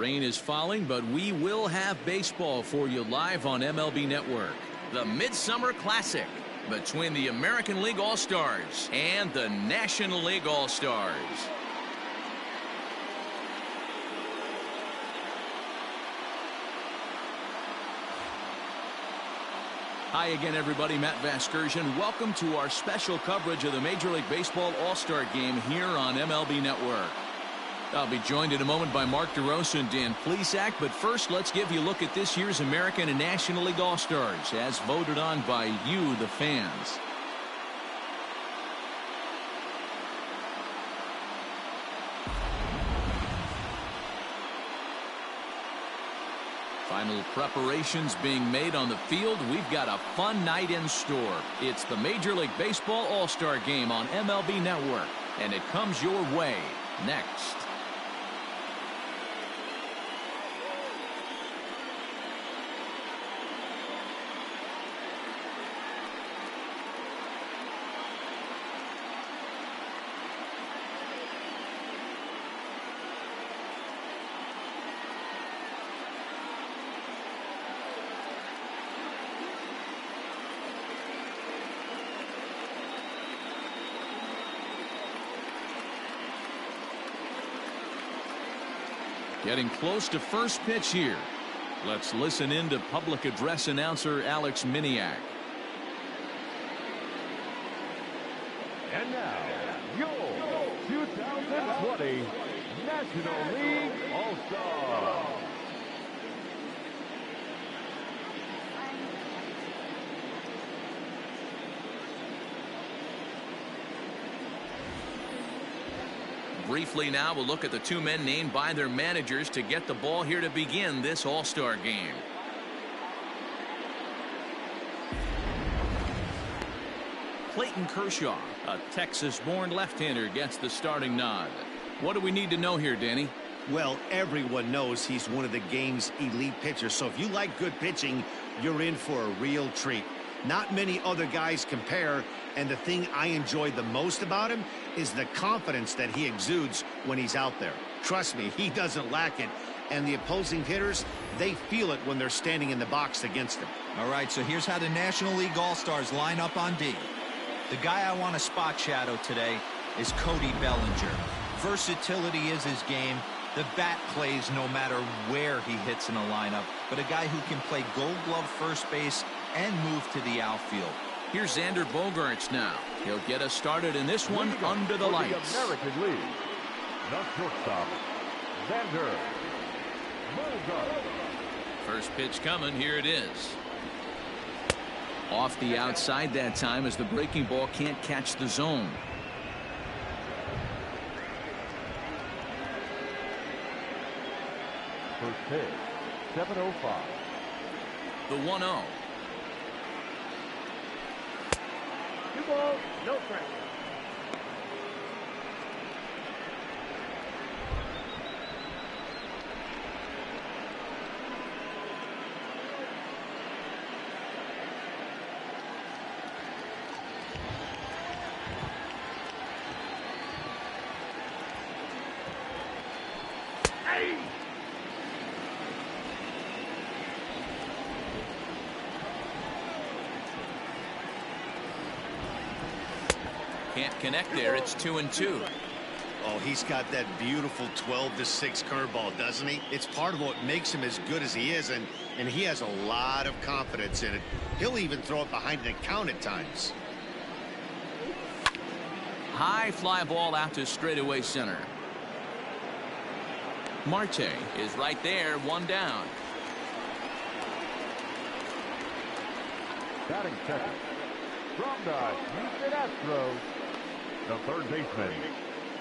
rain is falling, but we will have baseball for you live on MLB Network. The Midsummer Classic between the American League All-Stars and the National League All-Stars. Hi again, everybody. Matt Vasgersian. Welcome to our special coverage of the Major League Baseball All-Star Game here on MLB Network. I'll be joined in a moment by Mark DeRosa and Dan Plesac, but first let's give you a look at this year's American and National League All-Stars as voted on by you, the fans. Final preparations being made on the field. We've got a fun night in store. It's the Major League Baseball All-Star Game on MLB Network, and it comes your way next. Getting close to first pitch here. Let's listen in to public address announcer Alex Miniak. And now, your 2020 National League All-Star. Briefly now, we'll look at the two men named by their managers to get the ball here to begin this All-Star Game. Clayton Kershaw, a Texas-born left-hander, gets the starting nod. What do we need to know here, Danny? Well, everyone knows he's one of the game's elite pitchers, so if you like good pitching, you're in for a real treat. Not many other guys compare, and the thing I enjoy the most about him is the confidence that he exudes when he's out there. Trust me, he doesn't lack it, and the opposing hitters, they feel it when they're standing in the box against him. All right, so here's how the National League All-Stars line up on D. The guy I want to spot shadow today is Cody Bellinger. Versatility is his game. The bat plays no matter where he hits in a lineup, but a guy who can play Gold Glove first base and move to the outfield. Here's Xander Bogaerts now. He'll get us started in this one under the lights. The American League, the shortstop, Xander Bogaerts. First pitch coming. Here it is. Off the outside that time as the breaking ball can't catch the zone. First pitch, 7:05. The 1-0. 2 balls, no strikes. Can't connect there. It's 2-2. Oh, he's got that beautiful 12-6 curveball, doesn't he? It's part of what makes him as good as he is, and he has a lot of confidence in it. He'll even throw it behind the count at times. High fly ball out to straightaway center. Marte is right there, one down. Batting second from the Houston Astros, the third baseman,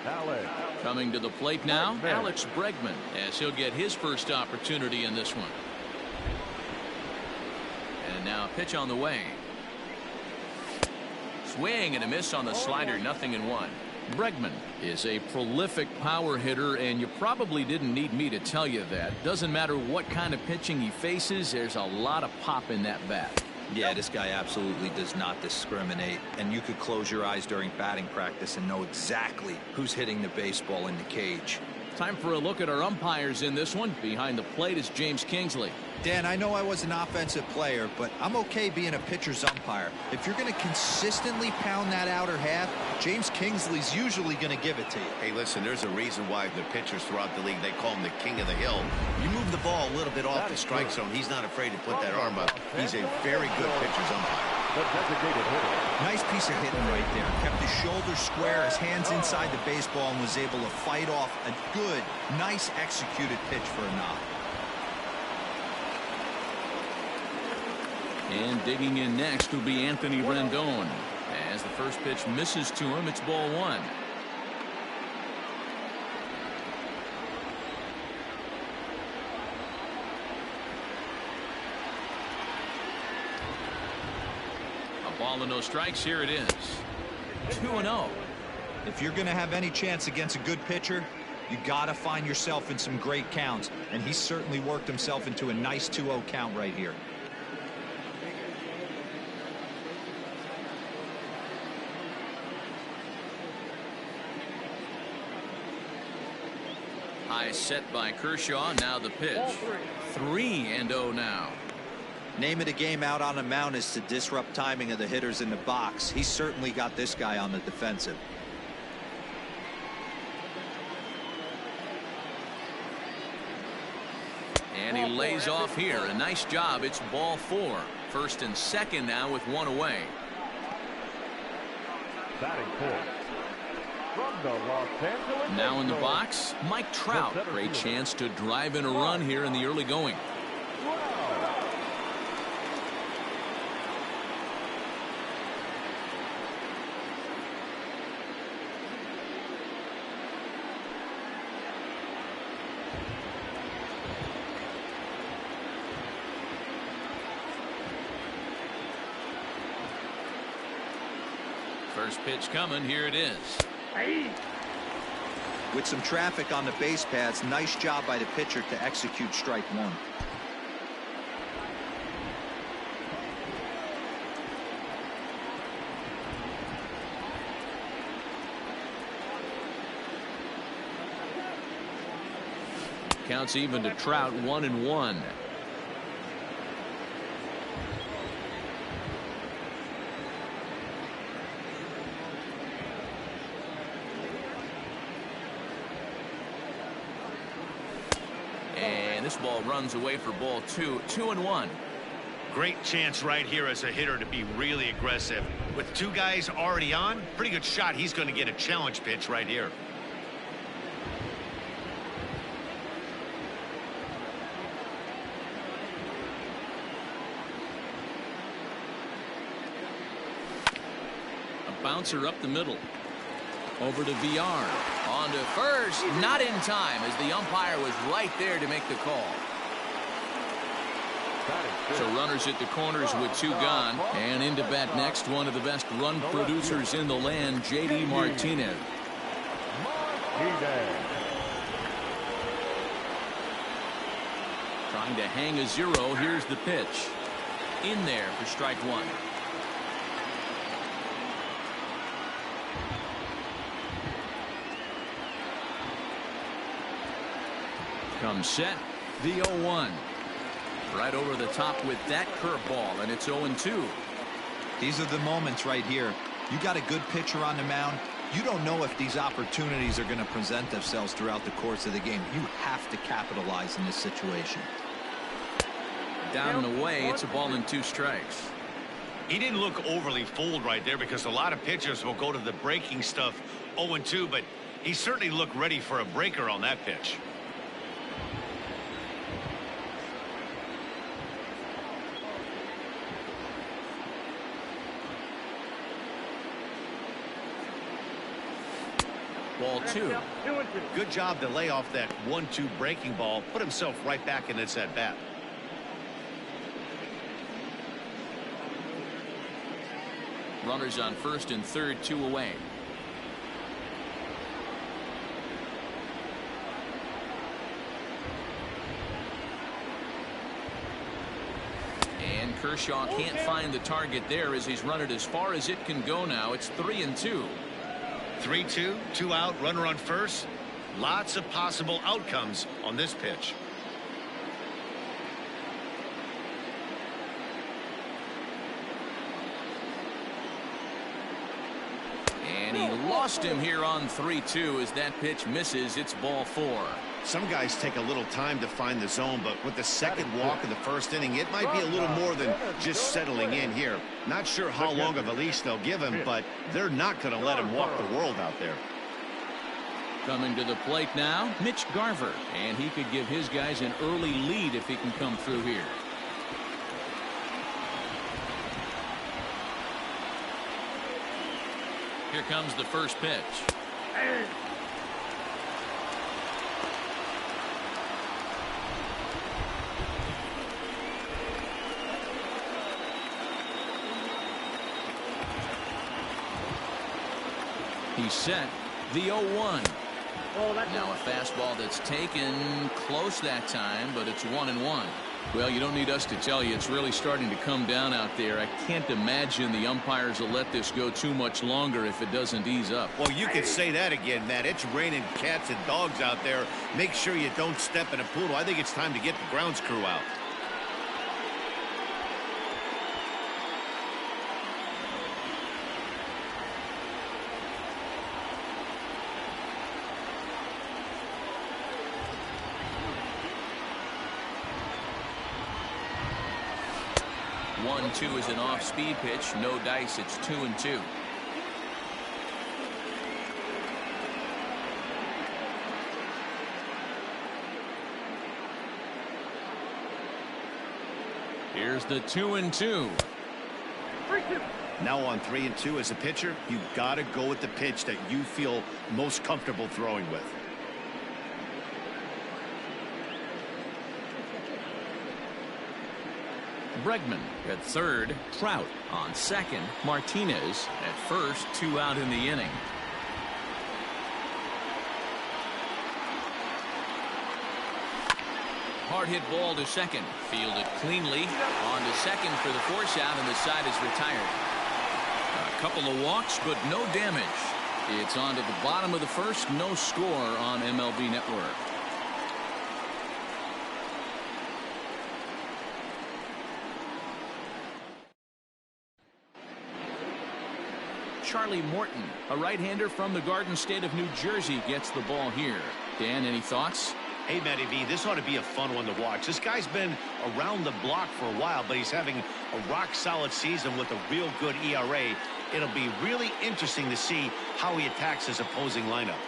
Alex. Coming to the plate now, Alex Bregman, as he'll get his first opportunity in this one. And now a pitch on the way. Swing and a miss on the slider, 0-1. Bregman is a prolific power hitter, and you probably didn't need me to tell you that. Doesn't matter what kind of pitching he faces, there's a lot of pop in that bat. Yeah, this guy absolutely does not discriminate, and you could close your eyes during batting practice and know exactly who's hitting the baseball in the cage. Time for a look at our umpires in this one. Behind the plate is James Kingsley. Dan, I know I was an offensive player, but I'm okay being a pitcher's umpire. If you're going to consistently pound that outer half, James Kingsley's usually going to give it to you. Hey, listen, there's a reason why the pitchers throughout the league, they call him the king of the hill. You move the ball a little bit off the strike zone, he's not afraid to put that arm up. He's a very good pitcher's umpire. Nice piece of hitting right there. Kept his shoulders square, his hands inside the baseball, and was able to fight off a good, nice executed pitch for a knock. And digging in next will be Anthony Rendon. As the first pitch misses to him, it's ball one. A ball and no strikes. Here it is. 2-0. If you're going to have any chance against a good pitcher, you got to find yourself in some great counts. And he certainly worked himself into a nice 2-0 count right here. High set by Kershaw. Now the pitch. 3-0 now. Name of the game out on the mound is to disrupt timing of the hitters in the box. He's certainly got this guy on the defensive. And he lays off here. A nice job. It's ball four. First and second now with one away. Batting fourth. From the Los Angeles Now in the box, Mike Trout. Great chance to drive in a run here in the early going. First pitch coming. Here it is. With some traffic on the base paths, nice job by the pitcher to execute strike one. Counts even to Trout. 1-1. This ball runs away for ball two. 2-1. Great chance right here as a hitter to be really aggressive. With two guys already on, pretty good shot. He's going to get a challenge pitch right here. A bouncer up the middle. Over to VR. On to first. Not in time as the umpire was right there to make the call. So runners at the corners with two gone. And into bat next, one of the best run producers in the land, J.D. Martinez. Trying to hang a zero. Here's the pitch. In there for strike one. Comes set. The 0-1. Right over the top with that curveball, and it's 0-2. These are the moments right here. You got a good pitcher on the mound. You don't know if these opportunities are going to present themselves throughout the course of the game. You have to capitalize in this situation. Down and away. It's a ball and 2 strikes. He didn't look overly fooled right there because a lot of pitchers will go to the breaking stuff 0-2, but he certainly looked ready for a breaker on that pitch. Ball 2. Good job to lay off that 1-2 breaking ball. Put himself right back in this at bat. Runners on first and third, 2 away. And Kershaw can't find the target there as he's run it as far as it can go now. It's 3-2. 3-2, 2 out, runner on first. Lots of possible outcomes on this pitch. And he lost him here on 3-2 as that pitch misses. It's ball 4. Some guys take a little time to find the zone, but with the second walk of the first inning, it might be a little more than just settling in here. Not sure how long of a leash they'll give him, but they're not going to let him walk the world out there. Coming to the plate now, Mitch Garver, and he could give his guys an early lead if he can come through here. Here comes the first pitch. He's set. The 0-1. Now a fastball that's taken close that time, but it's 1-1. Well, you don't need us to tell you, it's really starting to come down out there. I can't imagine the umpires will let this go too much longer if it doesn't ease up. Well, you could say that again, Matt. It's raining cats and dogs out there. Make sure you don't step in a poodle. I think it's time to get the grounds crew out. One-two is an off-speed pitch. No dice. It's 2-2. Here's the 2-2. Now on 3-2 as a pitcher, you got to go with the pitch that you feel most comfortable throwing with. Bregman at third, Trout on second, Martinez at first, 2 out in the inning. Hard hit ball to second, fielded cleanly, on to second for the force out, and the side is retired. A couple of walks, but no damage. It's on to the bottom of the first, no score on MLB Network. Charlie Morton, a right-hander from the Garden State of New Jersey, gets the ball here. Dan, any thoughts? Hey, Matty V, this ought to be a fun one to watch. This guy's been around the block for a while, but he's having a rock-solid season with a real good ERA. It'll be really interesting to see how he attacks his opposing lineup.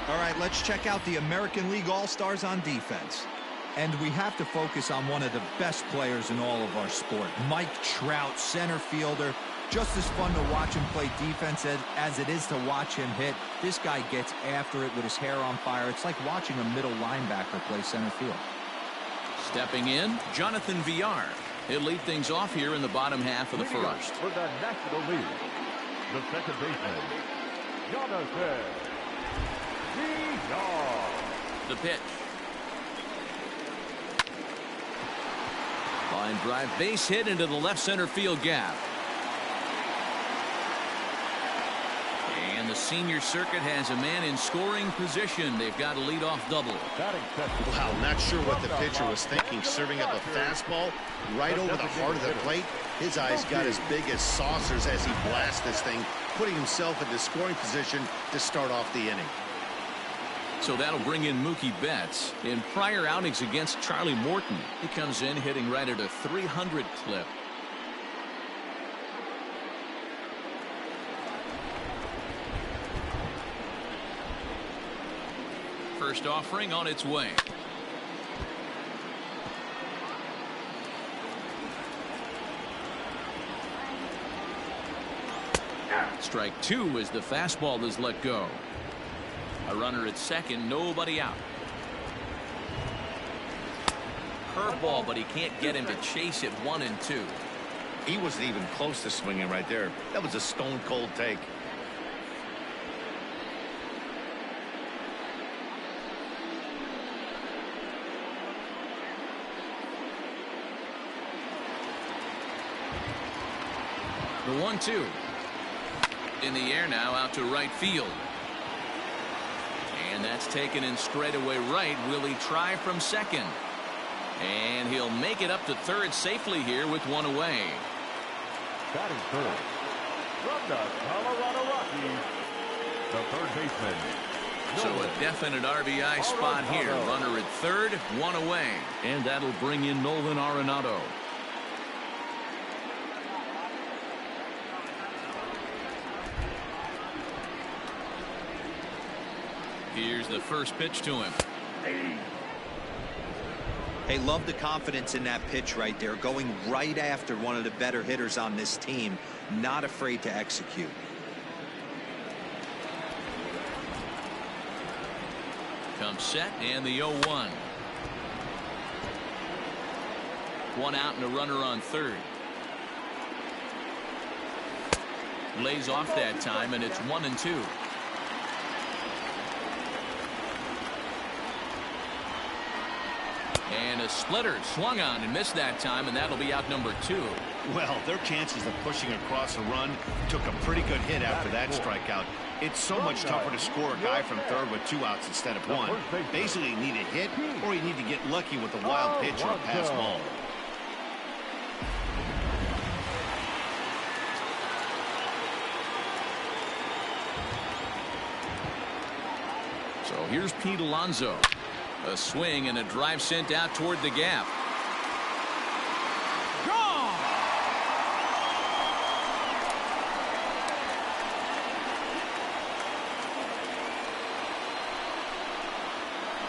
All right, let's check out the American League All-Stars on defense. And we have to focus on one of the best players in all of our sport, Mike Trout, center fielder. Just as fun to watch him play defense as it is to watch him hit. This guy gets after it with his hair on fire. It's like watching a middle linebacker play center field. Stepping in, Jonathan Villar. He'll lead things off here in the bottom half of the first. For the National League, the second baseman, Jonathan Villar. The pitch. Line drive, base hit into the left center field gap. And the senior circuit has a man in scoring position. They've got a leadoff double. Wow, not sure what the pitcher was thinking, serving up a fastball right over the heart of the plate. His eyes got as big as saucers as he blasts this thing, putting himself into scoring position to start off the inning. So that'll bring in Mookie Betts. In prior outings against Charlie Morton, he comes in hitting right at a 300 clip. First offering on its way. Strike 2 as the fastball is let go. A runner at second, nobody out. Curveball, but he can't get him to chase it 1-2. He wasn't even close to swinging right there. That was a stone cold take. The 1-2. In the air now, out to right field. And that's taken in straightaway right. Will he try from second? And he'll make it up to third safely here with one away. Batting third, from the Colorado Rockies, the third baseman. So a definite RBI spot here. Runner at third, one away. And that'll bring in Nolan Arenado. Here's the first pitch to him. Hey, love the confidence in that pitch right there. Going right after one of the better hitters on this team. Not afraid to execute. Comes set and the 0-1. One out and a runner on third. Lays off that time and it's 1-2. And a splitter swung on and missed that time, and that'll be out number 2. Well, their chances of pushing across a run took a pretty good hit after that strikeout. It's so much tougher to score a guy from third with 2 outs instead of 1. Basically, you need a hit or you need to get lucky with a wild pitch or a pass ball. So here's Pete Alonso. A swing and a drive sent out toward the gap. Gone!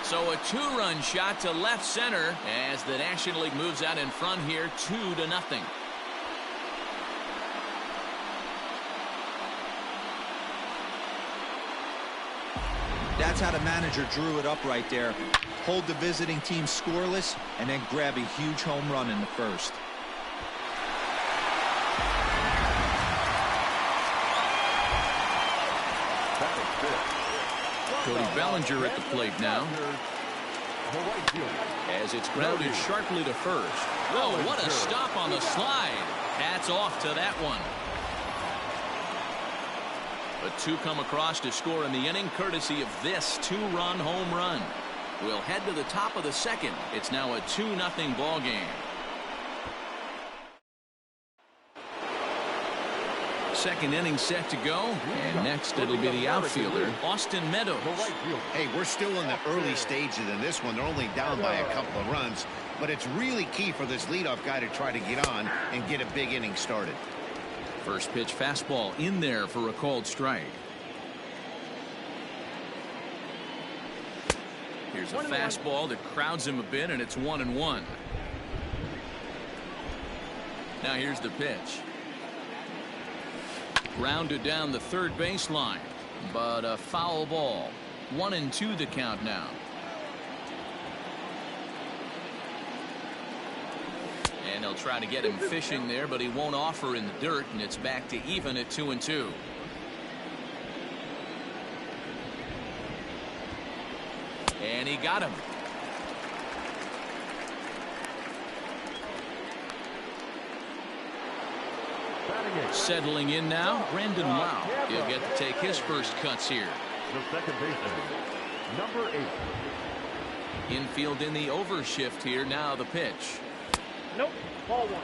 So a 2-run shot to left center as the National League moves out in front here 2-0. That's how the manager drew it up right there. Hold the visiting team scoreless and then grab a huge home run in the first. Cody Bellinger at the plate now. As it's grounded sharply to first. Oh, what a stop on the slide. Hats off to that one. But 2 come across to score in the inning courtesy of this 2-run home run. We'll head to the top of the second. It's now a 2-0 ball game. Second inning set to go. And next it'll be the outfielder, Austin Meadows. Hey, we're still in the early stages in this one. They're only down by a couple of runs. But it's really key for this leadoff guy to try to get on and get a big inning started. First pitch fastball in there for a called strike. Here's a fastball that crowds him a bit, and it's 1-1. Now here's the pitch. Grounded down the third baseline, but a foul ball. 1-2 the count now. And they'll try to get him fishing there, but he won't offer in the dirt, and it's back to even at 2-2. And he got him. Settling in now, RENDON. He'll get to take his first cuts here. The second baseman, number 8. Infield in the overshift here. Now the pitch. Nope, ball 1.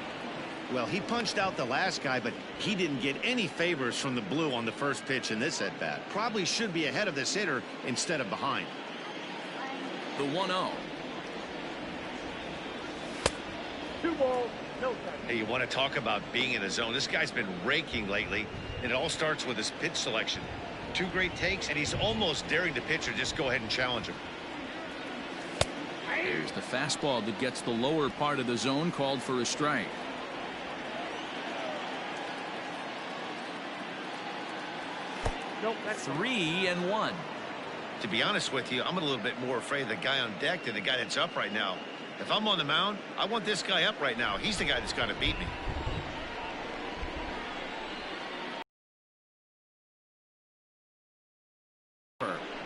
Well, he punched out the last guy, but he didn't get any favors from the blue on the first pitch in this at-bat. Probably should be ahead of this hitter instead of behind. The 1-0. 2 balls, no strikes. Hey, you want to talk about being in a zone? This guy's been raking lately, and it all starts with his pitch selection. 2 great takes, and he's almost daring the pitcher just go ahead and challenge him. Here's the fastball that gets the lower part of the zone, called for a strike. Nope, that's 3-1. To be honest with you, I'm a little bit more afraid of the guy on deck than the guy that's up right now. If I'm on the mound, I want this guy up right now. He's the guy that's got to beat me.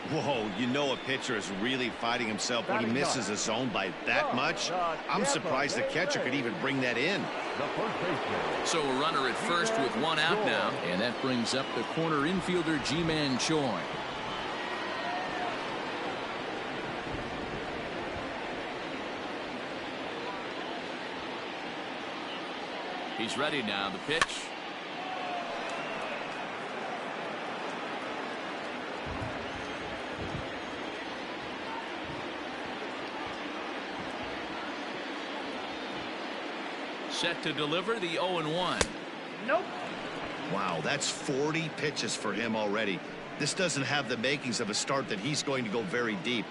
Whoa, you know a a pitcher is really fighting himself when he misses a zone by that much. I'm surprised the catcher could even bring that in. The first baseman. So a runner at first with one out now, and that brings up the corner infielder Ji-Man Choi. He's ready now. The pitch. Set to deliver the 0-1. Nope. Wow, that's 40 pitches for him already. This doesn't have the makings of a start that he's going to go very deep.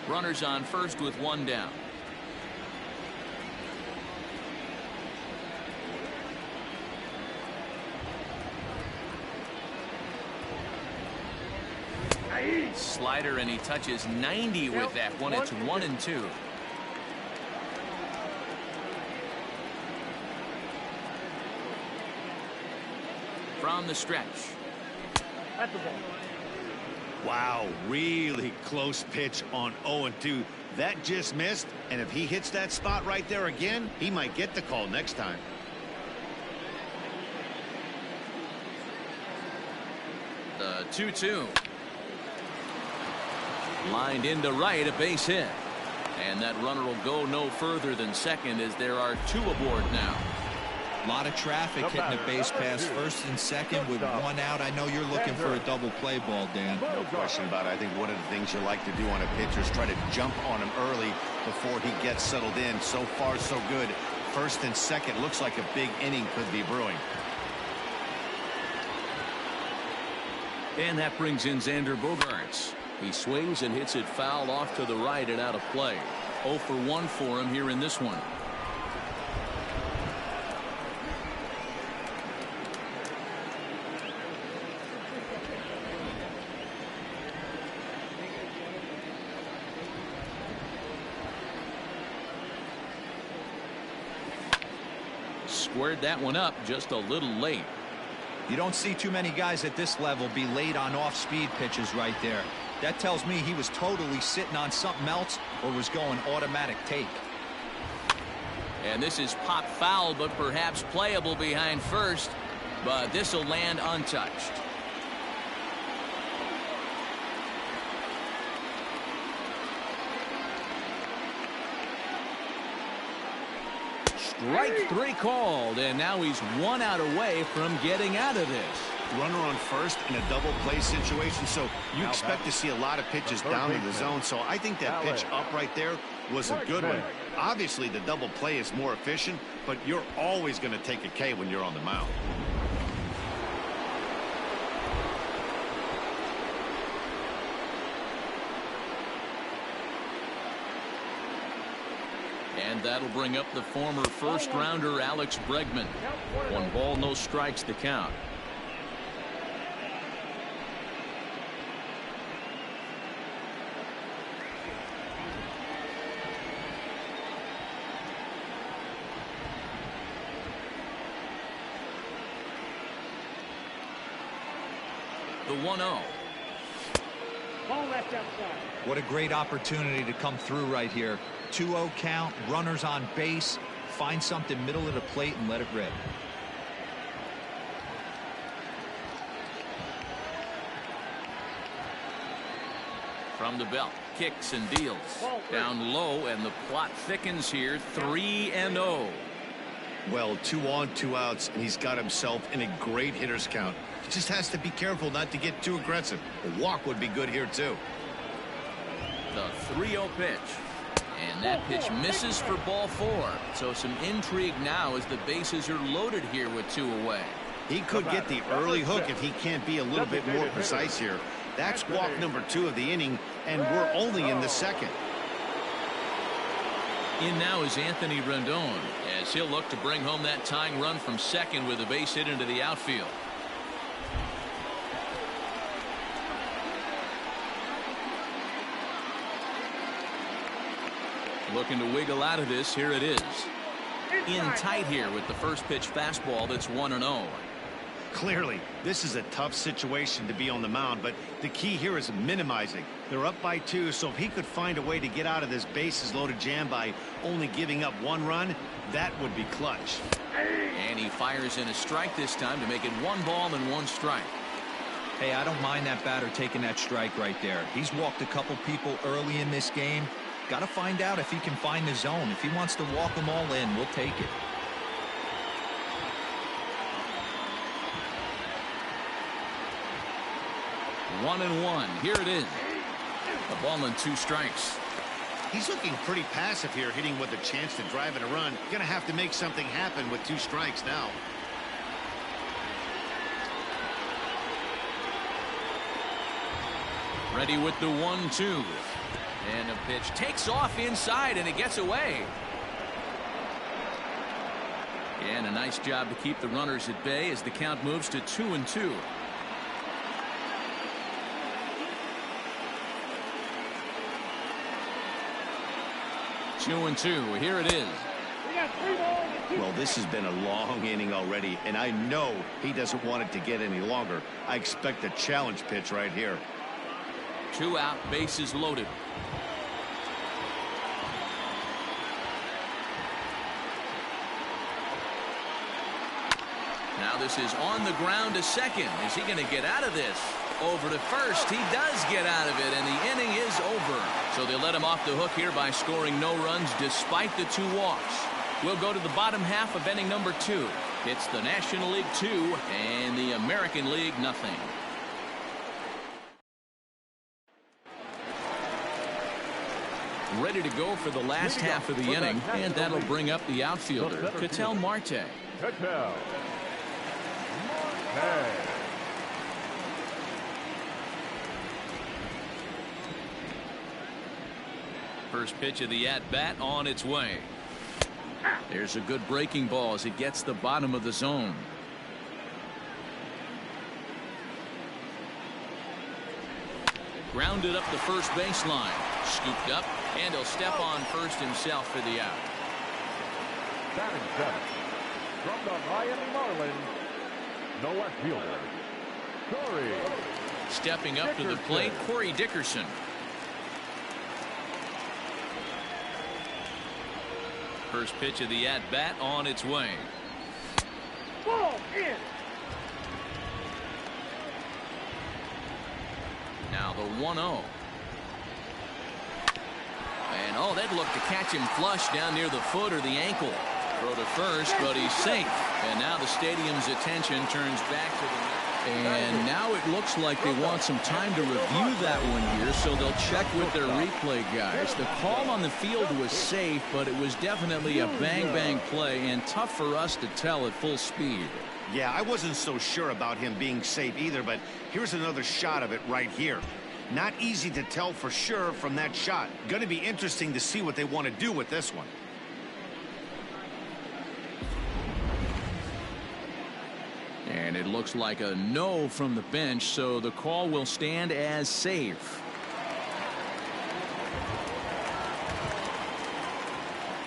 Runners on first with one down. Slider, and he touches 90 with that one. It's 1-2. From the stretch. That's the ball. Wow, really close pitch on 0-2. That just missed, and if he hits that spot right there again, he might get the call next time. The 2-2. Lined into right, a base hit. And that runner will go no further than second as there are two aboard now. A lot of traffic hitting the base pass first and second with one out. I know you're looking for a double play ball, Dan. No question about it. I think one of the things you like to do on a pitcher is try to jump on him early before he gets settled in. So far, so good. First and second, looks like a big inning could be brewing. And that brings in Xander Bogaerts. He swings and hits it foul off to the right and out of play. 0 for 1 for him here in this one. Squared that one up just a little late. You don't see too many guys at this level be late on off-speed pitches right there. That tells me he was totally sitting on something else or was going automatic take. And this is pop foul, but perhaps playable behind first. But this will land untouched. Strike three called, and now he's one out away from getting out of this. Runner on first in a double play situation, so you expect to see a lot of pitches down in the zone. So I think that pitch up right there was a good one. Obviously, the double play is more efficient, but you're always going to take a K when you're on the mound. And that'll bring up the former first-rounder Alex Bregman. 1 ball, no strikes to count. The 1-0. Ball left outside. What a great opportunity to come through right here. 2-0 count, runners on base. Find something middle of the plate and let it rip. From the belt, kicks and deals. Down low, and the plot thickens here. 3-0. Well, 2 on, 2 outs, and he's got himself in a great hitter's count. He just has to be careful not to get too aggressive. A walk would be good here, too. The 3-0 pitch. And that pitch misses for ball 4. So some intrigue now as the bases are loaded here with 2 away. He could get the early hook if he can't be a little bit more precise here. That's walk number 2 of the inning, and we're only in the second. In now is Anthony Rendon, as he'll look to bring home that tying run from second with a base hit into the outfield. Looking to wiggle out of this. Here it is. In tight here with the first pitch fastball that's 1-0. Clearly, this is a tough situation to be on the mound, but the key here is minimizing. They're up by 2, so if he could find a way to get out of this bases-loaded jam by only giving up 1 run, that would be clutch. And he fires in a strike this time to make it 1 ball and 1 strike. Hey, I don't mind that batter taking that strike right there. He's walked a couple people early in this game. Got to find out if he can find the zone. If he wants to walk them all in, we'll take it. One and 1. Here it is. A ball and 2 strikes. He's looking pretty passive here, hitting with a chance to drive in a run. Gonna have to make something happen with 2 strikes now. Ready with the 1-2. And a pitch takes off inside, and it gets away. And a nice job to keep the runners at bay as the count moves to 2-2. Two and 2. Here it is. We got 3 balls and 2 Well, this has been a long inning already, and I know he doesn't want it to get any longer. I expect a challenge pitch right here. 2 out, bases loaded. Now this is on the ground to second. Is he going to get out of this? Over to first. He does get out of it, and the inning is over. So they let him off the hook here by scoring no runs despite the 2 walks. We'll go to the bottom half of inning number 2. It's the National League 2 and the American League nothing. Ready to go for the last half of the inning, and that'll bring up the outfielder, KETEL Marte. KETEL Marte. First pitch of the at-bat on its way. There's a good breaking ball as it gets the bottom of the zone. Grounded up the first baseline. Scooped up, and he'll step on first himself for the out. Batting 7th. From the Miami Marlins, no left fielder, Corey. Stepping up to the plate, Corey Dickerson. First pitch of the at-bat on its way. ball in. Now the 1-0. And oh, they'd look to catch him flush down near the foot or the ankle. Throw to first, but he's safe. And now the stadium's attention turns back to the... And now it looks like they want some time to review that one here, so they'll check with their replay guys. The call on the field was safe, but it was definitely a bang-bang play, and tough for us to tell at full speed. Yeah, I wasn't so sure about him being safe either, but here's another shot of it right here. Not easy to tell for sure from that shot. Going to be interesting to see what they want to do with this one. And it looks like a no from the bench, so the call will stand as safe.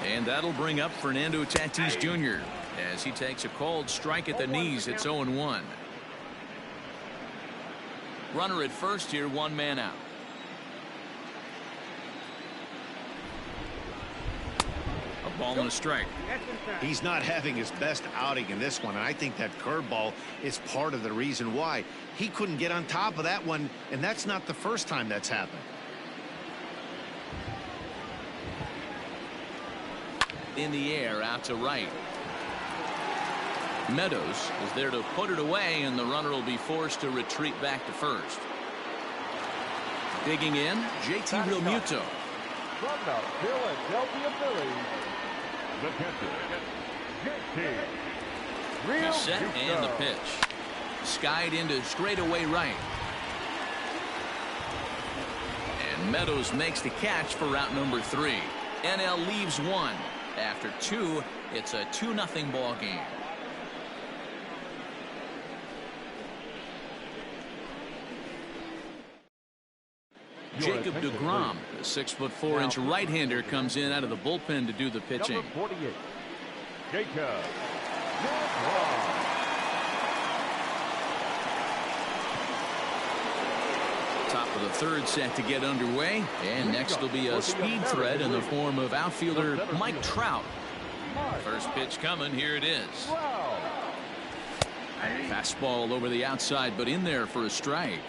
And that'll bring up Fernando Tatis Jr. as he takes a cold strike at the knees. It's 0-1. Runner at first here, 1 man out. A ball and a strike. He's not having his best outing in this one, and I think that curveball is part of the reason why. He couldn't get on top of that one, and that's not the first time that's happened. In the air, out to right. Meadows is there to put it away, and the runner will be forced to retreat back to first. Digging in, JT Realmuto. From the Philadelphia Phillies, the catcher, JT The set and the Realmuto. pitch. Skied into straightaway right. And Meadows makes the catch for route number 3. NL leaves 1. After 2, it's a 2-0 ball game. Jacob deGrom, the 6'4" right-hander, comes in out of the bullpen to do the pitching. Number 48, Jacob deGrom. Top of the third set to get underway, and next will be a speed threat in the form of outfielder Mike Trout. First pitch coming. Here it is. Fastball over the outside, but in there for a strike.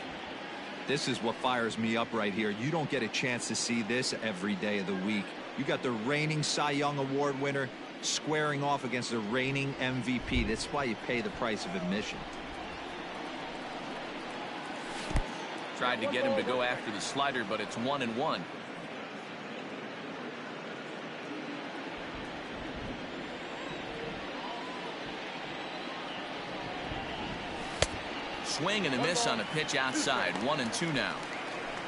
This is what fires me up right here. You don't get a chance to see this every day of the week. You got the reigning Cy Young Award winner squaring off against the reigning MVP. That's why you pay the price of admission. Tried to get him to go after the slider, but it's 1-1. Swing and a miss on a pitch outside. 1-2 now.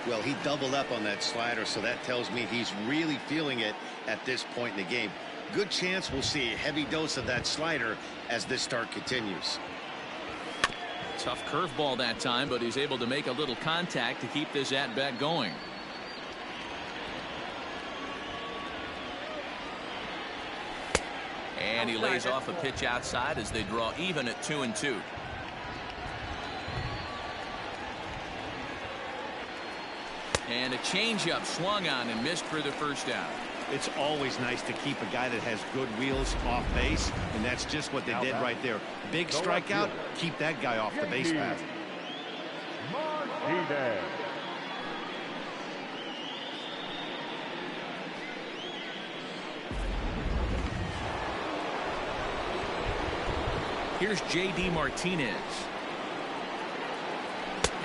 Well, he doubled up on that slider, so that tells me he's really feeling it at this point in the game. Good chance we'll see a heavy dose of that slider as this start continues. Tough curveball that time, but he's able to make a little contact to keep this at-bat going. And he lays off a pitch outside as they draw even at 2-2. And a changeup swung on and missed for the first out. It's always nice to keep a guy that has good wheels off base, and that's just what they did right there. Big strikeout, keep that guy off the base path. MARTE. Here's J.D. Martinez.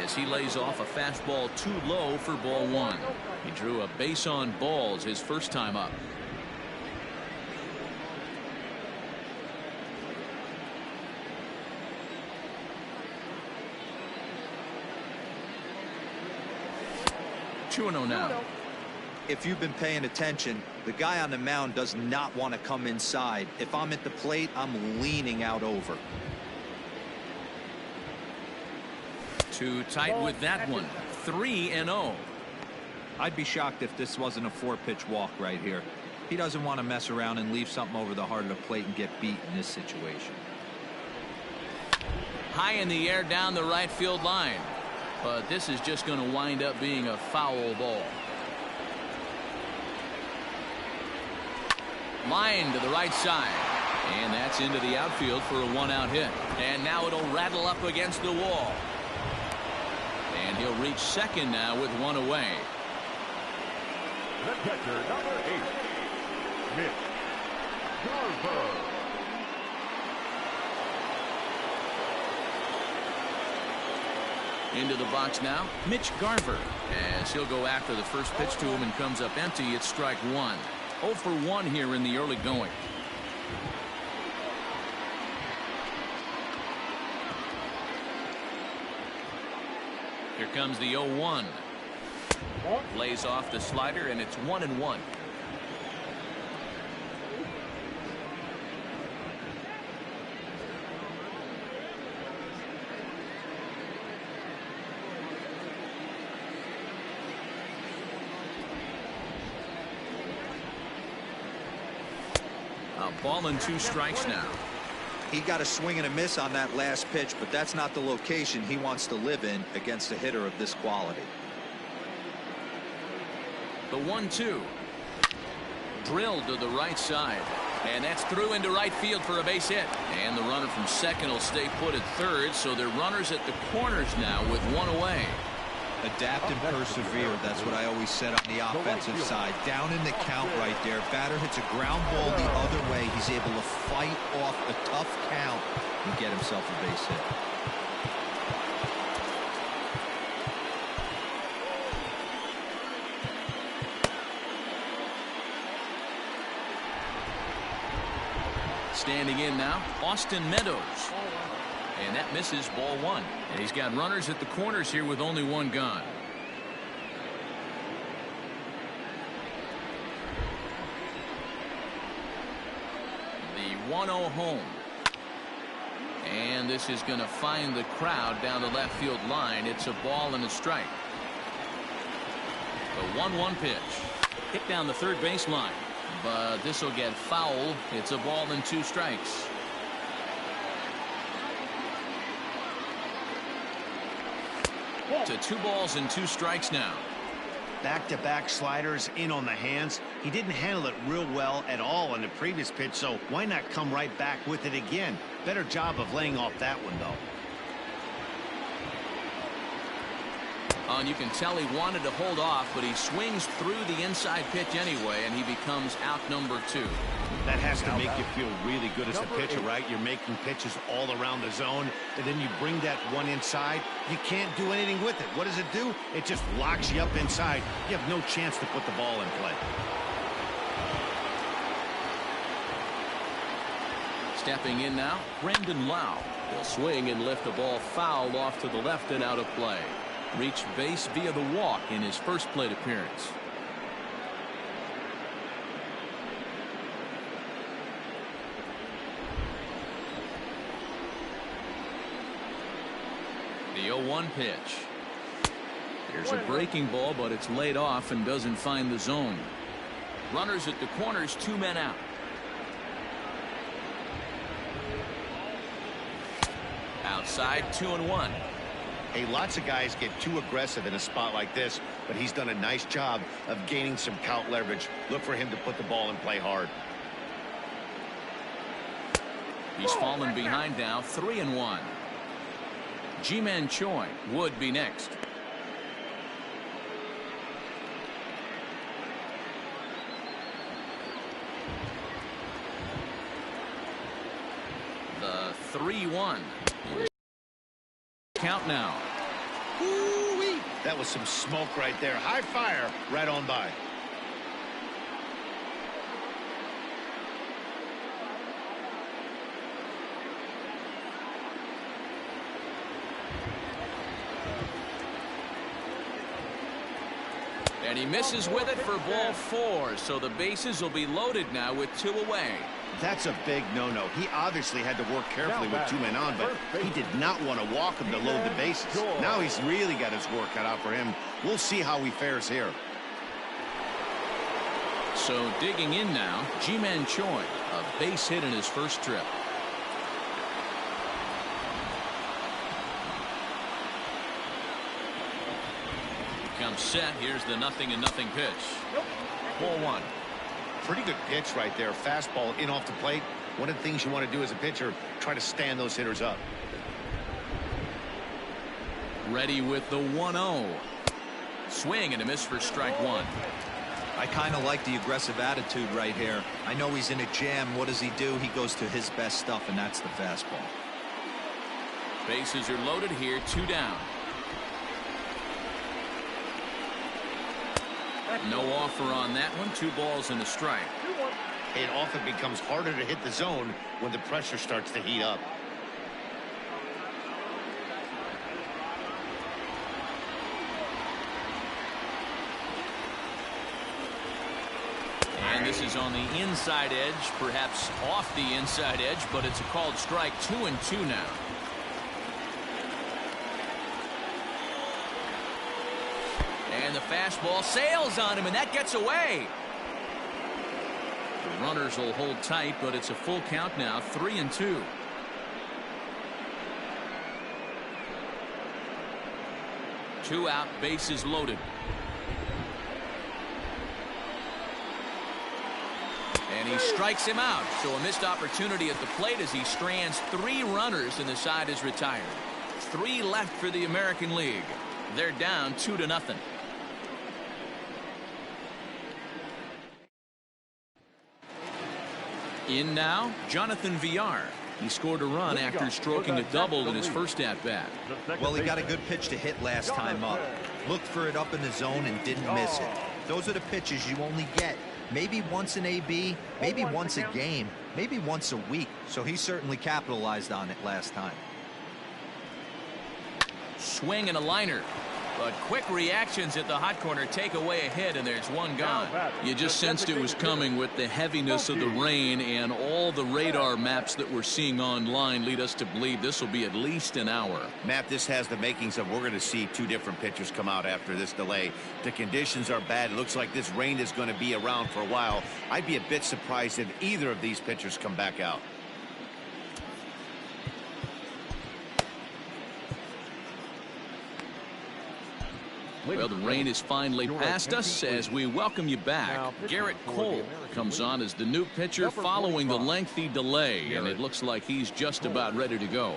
As he lays off a fastball too low for ball one. He drew a base on balls his first time up. Two-0 now. If you've been paying attention, the guy on the mound does not want to come inside. If I'm at the plate, I'm leaning out over. Too tight with that one. 3-0. I'd be shocked if this wasn't a 4-pitch walk right here. He doesn't want to mess around and leave something over the heart of the plate and get beat in this situation. High in the air down the right field line. But this is just going to wind up being a foul ball. Line to the right side. And that's into the outfield for a one-out hit. And now it'll rattle up against the wall. And he'll reach second now with one away. The catcher, number 8, Mitch Garver. Into the box now, Mitch Garver. As he'll go after the first pitch to him and comes up empty, it's strike one. 0 for 1 here in the early going. Here comes the 0-1. Lays off the slider, and it's 1-1. A ball and 2 strikes now. He got a swing and a miss on that last pitch, but that's not the location he wants to live in against a hitter of this quality. The 1-2. Drilled to the right side. And that's through into right field for a base hit. And the runner from second will stay put at third, so they're runners at the corners now with one away. Adapt and persevere. That's what I always said on the offensive side. Down in the count right there. Batter hits a ground ball the other way. He's able to fight off a tough count and get himself a base hit. Standing in now, Austin Meadows. And that misses ball one. And he's got runners at the corners here with only one gone. The 1-0 home. And this is going to find the crowd down the left field line. It's a ball and a strike. The 1-1 pitch. Hit down the third baseline. But this will get foul. It's a ball and 2 strikes. to 2 balls and 2 strikes now. Back-to-back sliders in on the hands. He didn't handle it real well at all on the previous pitch, so why not come right back with it again? Better job of laying off that one, though. And you can tell he wanted to hold off, but he swings through the inside pitch anyway, and he becomes out number 2. That has to make you feel really good as a pitcher, right? You're making pitches all around the zone, and then you bring that one inside. You can't do anything with it. What does it do? It just locks you up inside. You have no chance to put the ball in play. Stepping in now, Rendon. He'll swing and lift the ball foul off to the left and out of play. Reached base via the walk in his first plate appearance. The 0-1 pitch. Here's a breaking ball, but it's laid off and doesn't find the zone. Runners at the corners, 2 men out. Outside, 2-1. Hey, lots of guys get too aggressive in a spot like this, but he's done a nice job of gaining some count leverage. Look for him to put the ball in play hard. He's fallen behind now, 3-1. Ji-Man Choi would be next. The 3-1. Count now. Ooh-wee. That was some smoke right there. High fire right on by. And he misses with it for ball 4, so the bases will be loaded now with 2 away. That's a big no-no. He obviously had to work carefully with 2 men on, but he did not want to walk him to load the bases. Now he's really got his work cut out for him. We'll see how he fares here. So digging in now, Ji-Man Choi, a base hit in his first trip. Comes set. Here's the 0-0 pitch. Ball 1. Pretty good pitch right there. Fastball in off the plate. One of the things you want to do as a pitcher, try to stand those hitters up. Ready with the 1-0. Swing and a miss for strike 1. I kind of like the aggressive attitude right here. I know he's in a jam. What does he do? He goes to his best stuff, and that's the fastball. Bases are loaded here, 2 down. No offer on that one. 2 balls and a strike. It often becomes harder to hit the zone when the pressure starts to heat up. And this is on the inside edge, perhaps off the inside edge, but it's a called strike. 2-2 now. And the fastball sails on him, and that gets away. The runners will hold tight, but it's a full count now, 3-2. Two out, bases loaded. And he strikes him out. So a missed opportunity at the plate as he strands 3 runners and the side is retired. 3 left for the American League. They're down 2-0. In now, Jonathan Villar. He scored a run after stroking a double in his first at-bat. Well, he got a good pitch to hit last time up. Looked for it up in the zone and didn't miss it. Those are the pitches you only get maybe once in AB, maybe once a game, maybe once a week. So he certainly capitalized on it last time. Swing and a liner. But quick reactions at the hot corner take away a hit, and there's 1 gone. You just sensed it was coming with the heaviness of the rain, and all the radar maps that we're seeing online lead us to believe this will be at least an hour. Matt, this has the makings of we're going to see 2 different pitchers come out after this delay. The conditions are bad. It looks like this rain is going to be around for a while. I'd be a bit surprised if either of these pitchers come back out. Well, the rain is finally past us as we welcome you back. Garrett Cole comes on as the new pitcher following the lengthy delay, and it looks like he's just about ready to go.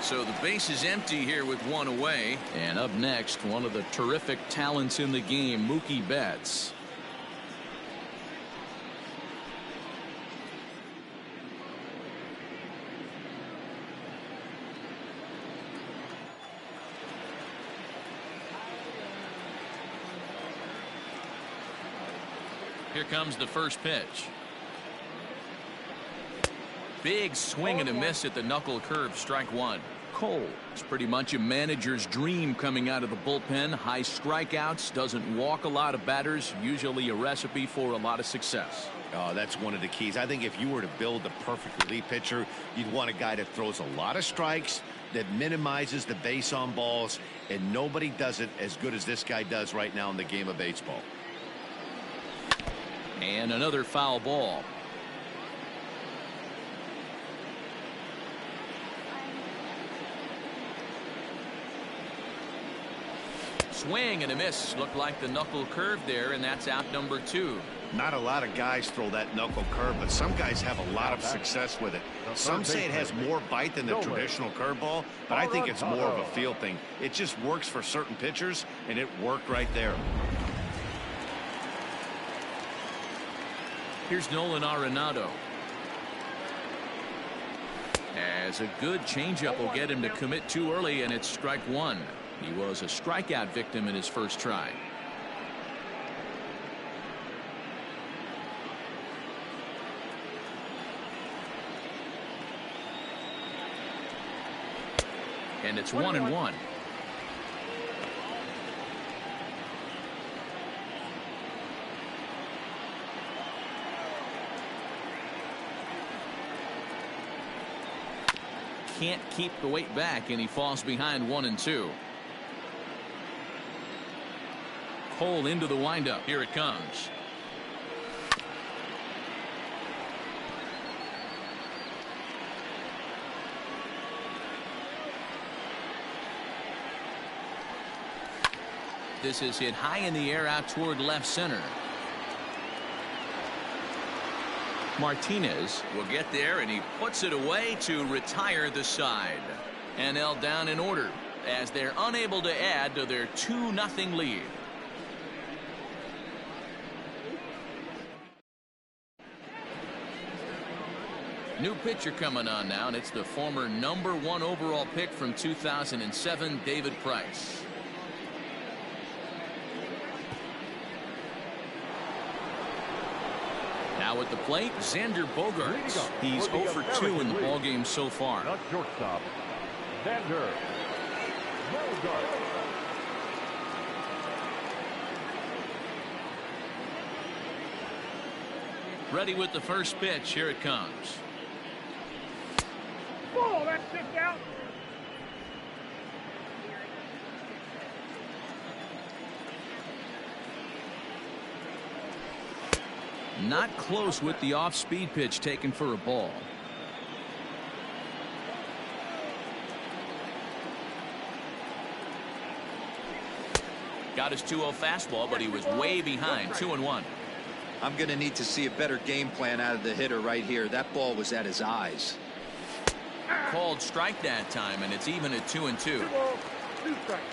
So the base is empty here with one away. And up next, one of the terrific talents in the game, Mookie Betts. Here comes the first pitch. Big swing and a miss at the knuckle curve, strike one. Cole, it's pretty much a manager's dream coming out of the bullpen. High strikeouts, doesn't walk a lot of batters, usually a recipe for a lot of success. Oh, that's one of the keys. I think if you were to build the perfect relief pitcher, you'd want a guy that throws a lot of strikes, that minimizes the base on balls, and nobody does it as good as this guy does right now in the game of baseball. And another foul ball. Swing and a miss. Looked like the knuckle curve there, and that's out number 2. Not a lot of guys throw that knuckle curve, but some guys have a lot of success with it. Some say it has more bite than the traditional curveball, but I think it's more of a feel thing. It just works for certain pitchers, and it worked right there. Here's Nolan Arenado. As a good changeup will get him to commit too early, and it's strike one. He was a strikeout victim in his first try. And it's 1-1. Can't keep the weight back, and he falls behind 1-2. Cole into the windup. Here it comes. This is hit high in the air out toward left center. Martinez will get there, and he puts it away to retire the side. NL down in order as they're unable to add to their 2-0 lead. New pitcher coming on now, and it's the former #1 overall pick from 2007, David Price. Now at the plate, Xander Bogaerts. He's 0 for 2 in the ballgame so far. Not shortstop, Xander Bogaerts. Ready with the first pitch. Here it comes. Ball, that's 6 out. Not close with the off-speed pitch taken for a ball. Got his 2-0 fastball, but he was way behind. 2-1. I'm going to need to see a better game plan out of the hitter right here. That ball was at his eyes. Called strike that time, and it's even at 2-2. 2 balls, 2 strikes.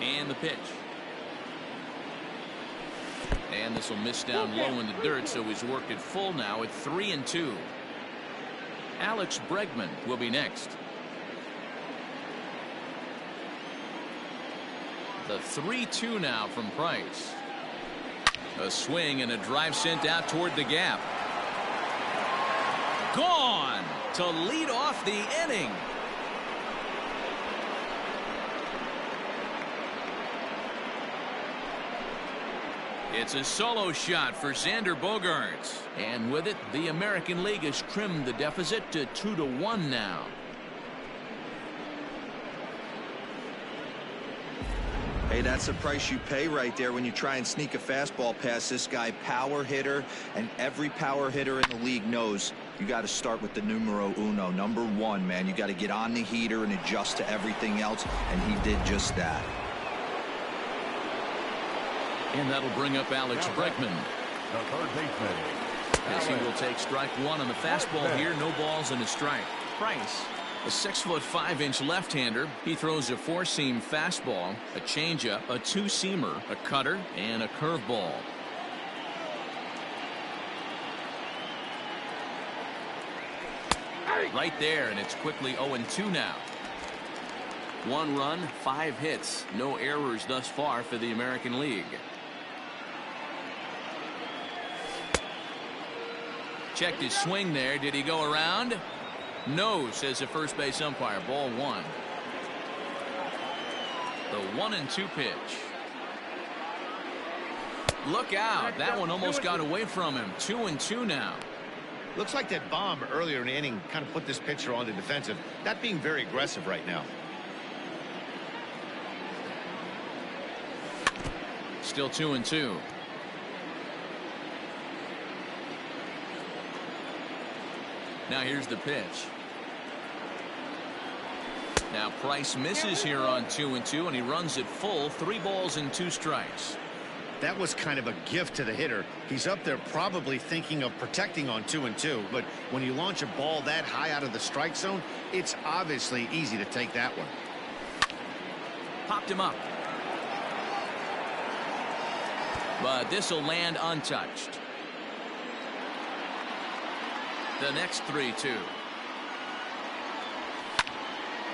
And the pitch. And this will miss down low in the dirt, so he's worked it full now at 3-2. Alex Bregman will be next. The 3-2 now from Price. A swing and a drive sent out toward the gap. Gone to lead off the inning. It's a solo shot for Xander Bogaerts. And with it, the American League has trimmed the deficit to 2-1 now. Hey, that's the price you pay right there when you try and sneak a fastball past this guy. Power hitter, and every power hitter in the league knows you got to start with the numero uno, number one, man. You got to get on the heater and adjust to everything else, and he did just that. And that'll bring up Alex Bregman. The third baseman. As he will take strike one on the fastball here. No balls and a strike. Price, a 6'5" left-hander. He throws a four-seam fastball, a changeup, a two-seamer, a cutter, and a curveball. Right there, and it's quickly 0-2 now. 1 run, 5 hits, no errors thus far for the American League. Checked his swing there. Did he go around? No, says the first base umpire. Ball 1. The 1-2 pitch. Look out. That one almost got away from him. 2-2 now. Looks like that bomb earlier in the inning kind of put this pitcher on the defensive. Not being very aggressive right now. Still 2-2. Now here's the pitch. Now Price misses here on 2-2, and he runs it full. 3 balls and 2 strikes. That was kind of a gift to the hitter. He's up there probably thinking of protecting on 2-2, but when you launch a ball that high out of the strike zone, it's obviously easy to take that one. Popped him up. But this will land untouched. The next 3-2.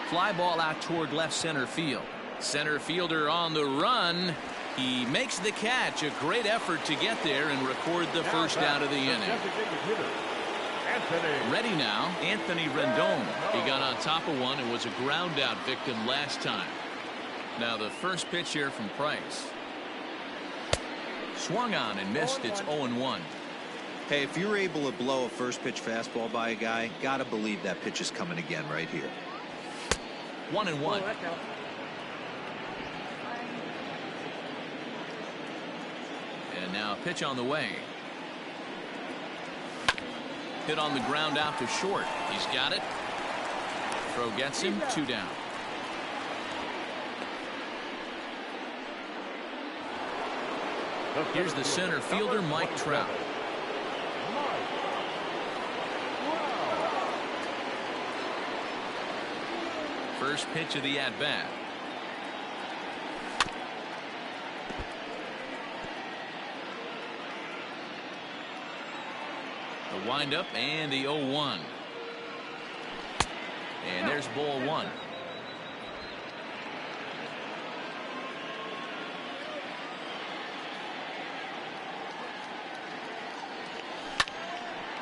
Fly ball out toward left center field. Center fielder on the run. He makes the catch. A great effort to get there and record the first out of the inning. Ready now, Anthony Rendon. He got on top of one and was a ground out victim last time. Now the first pitch here from Price. Swung on and missed. It's 0-1. Hey, if you're able to blow a first pitch fastball by a guy, gotta believe that pitch is coming again right here. 1-1. And now a pitch on the way. Hit on the ground out to short. He's got it. Throw gets him. 2 down. Here's the center fielder, Mike Trout. First pitch of the at-bat. The windup and the 0-1. And there's ball 1.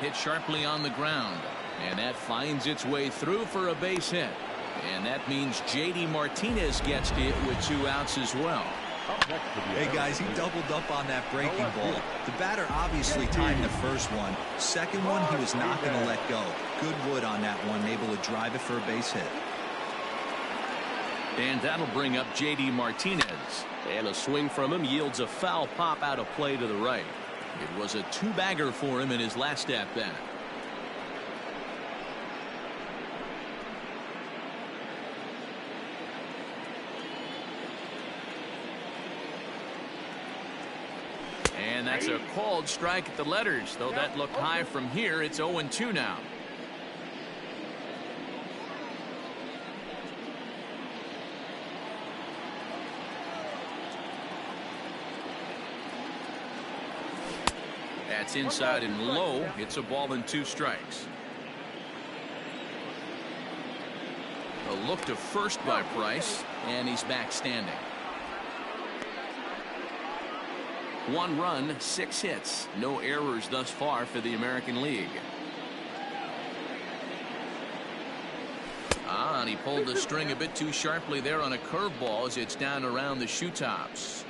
Hit sharply on the ground, and that finds its way through for a base hit. And that means J.D. Martinez gets hit with 2 outs as well. Hey guys, he doubled up on that breaking ball. The batter obviously timed the first one. Second one, he was not going to let go. Good wood on that one, able to drive it for a base hit. And that'll bring up J.D. Martinez. And a swing from him yields a foul pop out of play to the right. It was a 2-bagger for him in his last at-bat. And that's a called strike at the letters, though that looked high from here. It's 0-2 now. That's inside and low. It's a ball and 2 strikes. A look to first by Price, and he's back standing. 1 run, 6 hits, no errors thus far for the American League. And he pulled the string a bit too sharply there on a curveball as it's down around the shoe tops.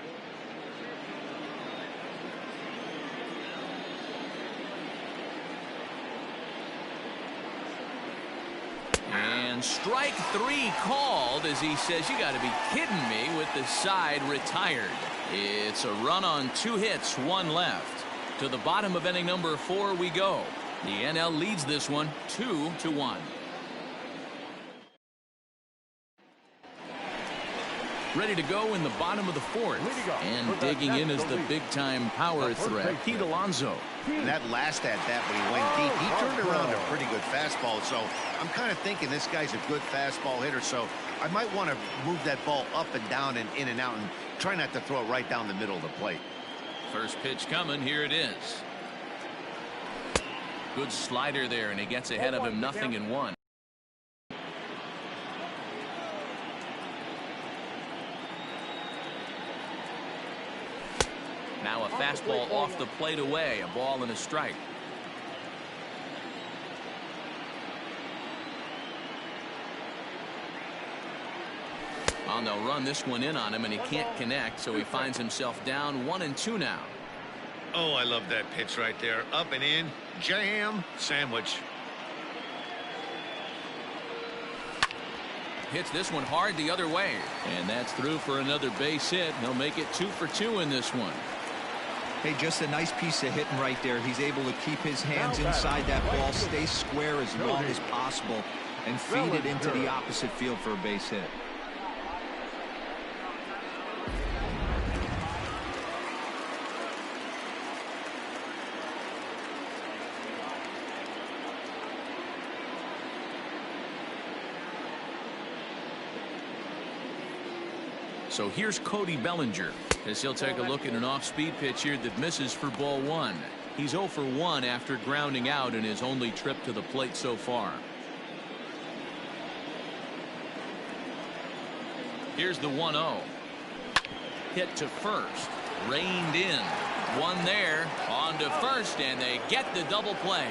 And And strike 3 called as he says, you got to be kidding me, with the side retired. It's a run on 2 hits, 1 left. To the bottom of inning number 4 we go. The NL leads this one 2-1. Ready to go in the bottom of the 4th. And digging in is the big-time power threat, Pete Alonso. And that last at-bat when he went deep, he turned around a pretty good fastball. So I'm kind of thinking this guy's a good fastball hitter. So I might want to move that ball up and down and in and out and try not to throw it right down the middle of the plate. First pitch coming. Here it is. Good slider there, and he gets ahead of him 0-1. Now a fastball off the plate away. A ball and a strike. Oh, they'll run this one in on him, and he can't connect, so he finds himself down 1-2 now. Oh, I love that pitch right there. Up and in. Jam. Sandwich. Hits this one hard the other way. And that's through for another base hit. He'll make it 2 for 2 in this one. Hey, just a nice piece of hitting right there. He's able to keep his hands inside that ball, stay square as long as possible, and feed it into the opposite field for a base hit. So here's Cody Bellinger as he'll take a look at an off-speed pitch here that misses for ball 1. He's 0 for 1 after grounding out in his only trip to the plate so far. Here's the 1-0. Hit to first. Reined in. One there. On to first, and they get the double play.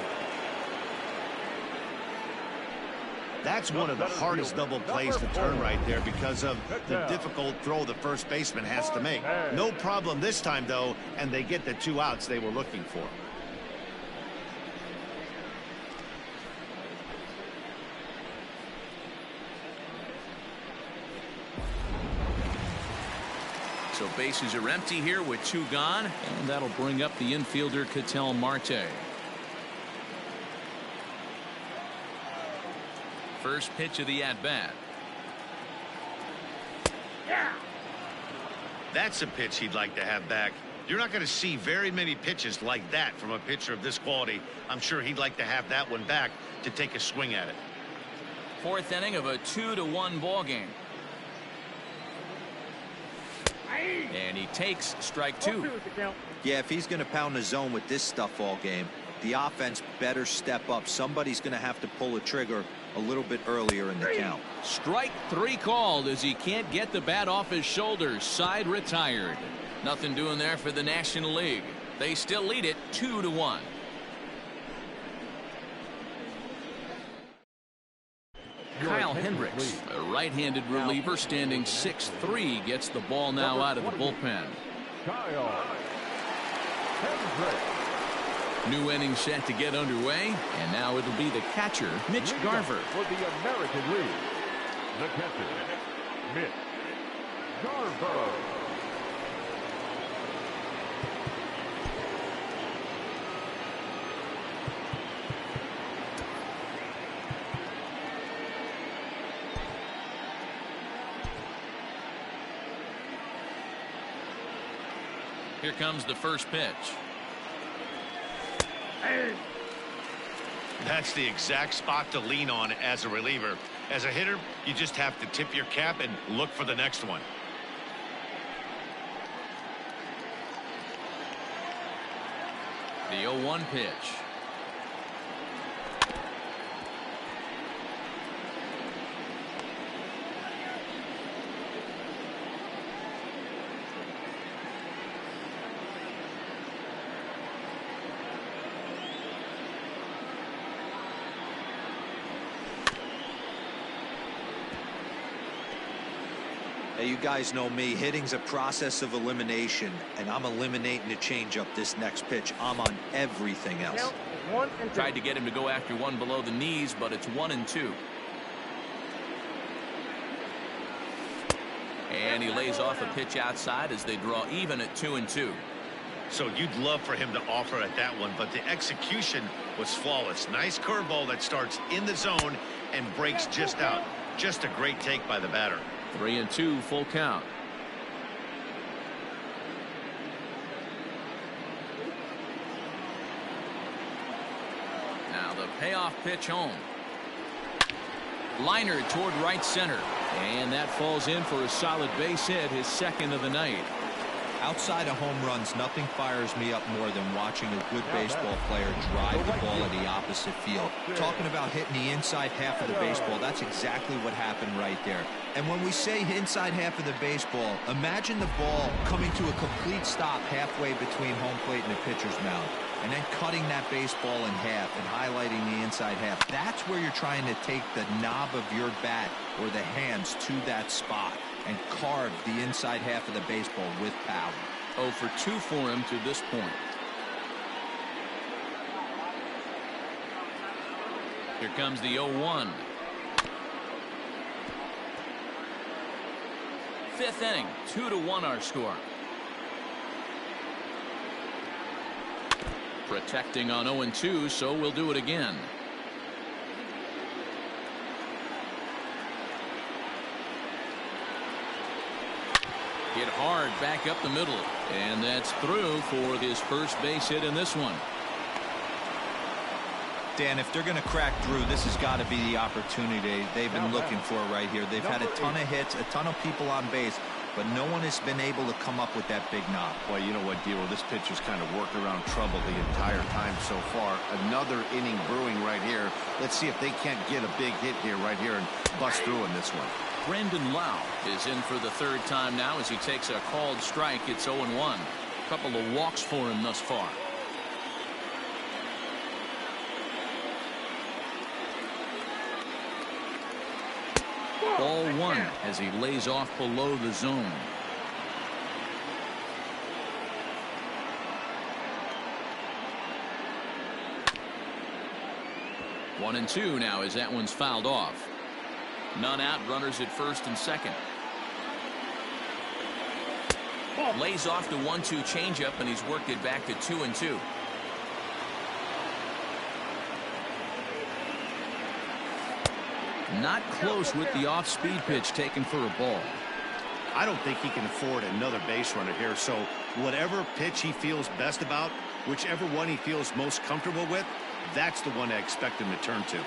That's one of the hardest double plays to turn right there because of the difficult throw the first baseman has to make. No problem this time, though, and they get the 2 outs they were looking for. So bases are empty here with 2 gone, and that'll bring up the infielder KETEL Marte. First pitch of the at-bat. That's a pitch he'd like to have back. You're not going to see very many pitches like that from a pitcher of this quality. I'm sure he'd like to have that one back to take a swing at it. 4th inning of a 2-1 ball game. And he takes strike 2. Yeah, if he's going to pound the zone with this stuff all game, the offense better step up. Somebody's going to have to pull a trigger a little bit earlier in the count. Strike 3 called as he can't get the bat off his shoulders. Side retired. Nothing doing there for the National League. They still lead it 2-1. Kyle Hendricks, a right-handed reliever standing 6'3", gets the ball now out of the bullpen. Kyle Hendricks. New inning set to get underway, and now it'll be the catcher, Mitch Garver. For the American League, the catcher, Mitch Garver. Here comes the first pitch. That's the exact spot to lean on as a reliever. As a hitter, you just have to tip your cap and look for the next one. The 0-1 pitch. Hey, you guys know me. Hitting's a process of elimination, and I'm eliminating the changeup this next pitch. I'm on everything else. Tried to get him to go after one below the knees, but it's 1-2. And he lays off a pitch outside as they draw even at 2-2. So you'd love for him to offer at that one, but the execution was flawless. Nice curveball that starts in the zone and breaks just out. Just a great take by the batter. 3-2, full count. Now the payoff pitch home. Liner toward right center. And that falls in for a solid base hit, his second of the night. Outside of home runs, nothing fires me up more than watching a good baseball player drive the ball at the opposite field. Talking about hitting the inside half of the baseball, that's exactly what happened right there. And when we say inside half of the baseball, imagine the ball coming to a complete stop halfway between home plate and the pitcher's mound, and then cutting that baseball in half and highlighting the inside half. That's where you're trying to take the knob of your bat or the hands to that spot and carve the inside half of the baseball with power. 0 for 2 for him to this point. Here comes the 0-1. Fifth inning, 2-1 our score. Protecting on 0-2, so we'll do it again. Hit hard back up the middle, and that's through for his first base hit in this one. Dan, if they're going to crack Drew, this has got to be the opportunity they've been looking for right here. They've had a ton of hits, a ton of people on base, but no one has been able to come up with that big knob. Well, you know what, Dero, this pitcher's kind of worked around trouble the entire time so far. Another inning brewing right here. Let's see if they can't get a big hit here right here and bust through in this one. Brendan Lau is in for the third time now as he takes a called strike. It's 0-1. A couple of walks for him thus far. Ball one as he lays off below the zone. One and two now as that one's fouled off. None out, runners at first and second. Lays off the 1-2 changeup, and he's worked it back to 2-2. Not close with the off-speed pitch taken for a ball. I don't think he can afford another base runner here, so whatever pitch he feels best about, whichever one he feels most comfortable with, that's the one I expect him to turn to.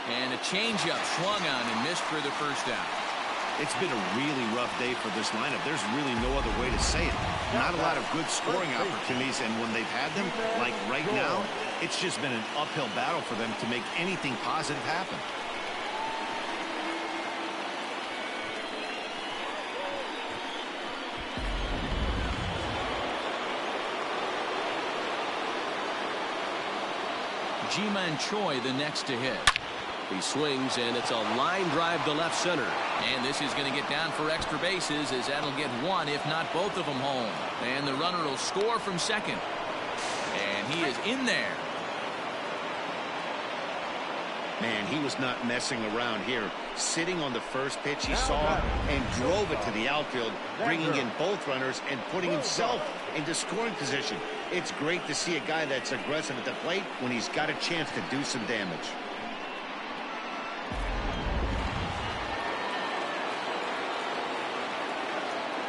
And a changeup swung on and missed for the first out. It's been a really rough day for this lineup. There's really no other way to say it. Not a lot of good scoring opportunities, and when they've had them, like right now, it's just been an uphill battle for them to make anything positive happen. Ji-Man Choi the next to hit. He swings, and it's a line drive to left center. And this is going to get down for extra bases as that'll get one, if not both of them, home. And the runner will score from second. And he is in there. Man, he was not messing around here. Sitting on the first pitch he saw and drove it to the outfield, bringing in both runners and putting himself into scoring position. It's great to see a guy that's aggressive at the plate when he's got a chance to do some damage.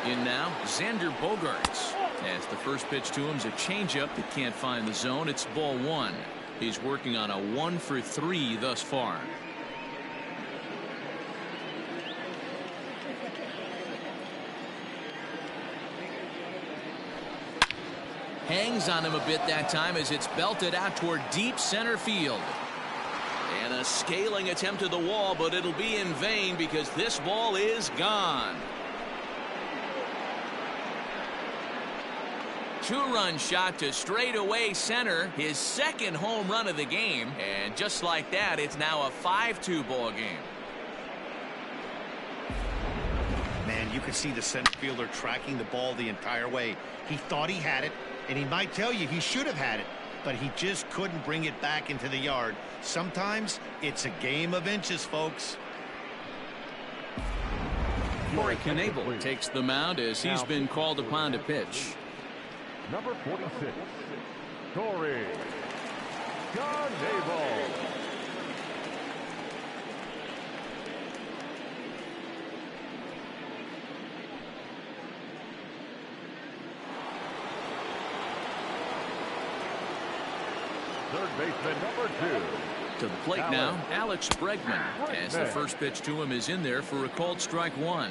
In now, Xander Bogaerts. As the first pitch to him is a changeup that can't find the zone. It's ball one. He's working on a 1 for 3 thus far. Hangs on him a bit that time as it's belted out toward deep center field. And a scaling attempt to the wall, but it'll be in vain because this ball is gone. Two-run shot to straightaway center, his second home run of the game, and just like that, it's now a 5-2 ball game. Man, you can see the center fielder tracking the ball the entire way. He thought he had it, and he might tell you he should have had it, but he just couldn't bring it back into the yard. Sometimes it's a game of inches, folks. Corey Knebel takes the mound as he's been called upon to pitch. Number 46, Corey Knebel. Third baseman, number 2. To the plate now, Alex Bregman, as the first pitch to him is in there for a called strike 1.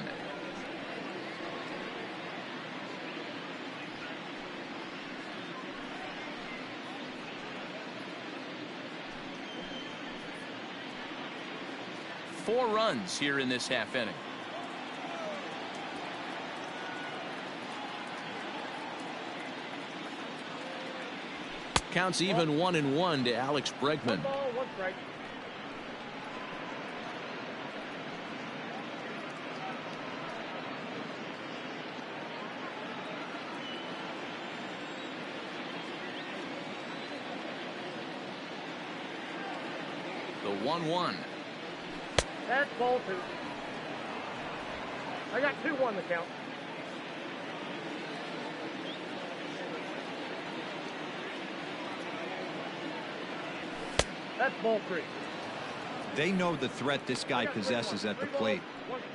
Four runs here in this half inning. Counts even 1-1 to Alex Bregman. 1 ball, 1 strike. The 1-1. That's ball 2. I got 2-1 the count. That's ball 3. They know the threat this guy possesses at the plate.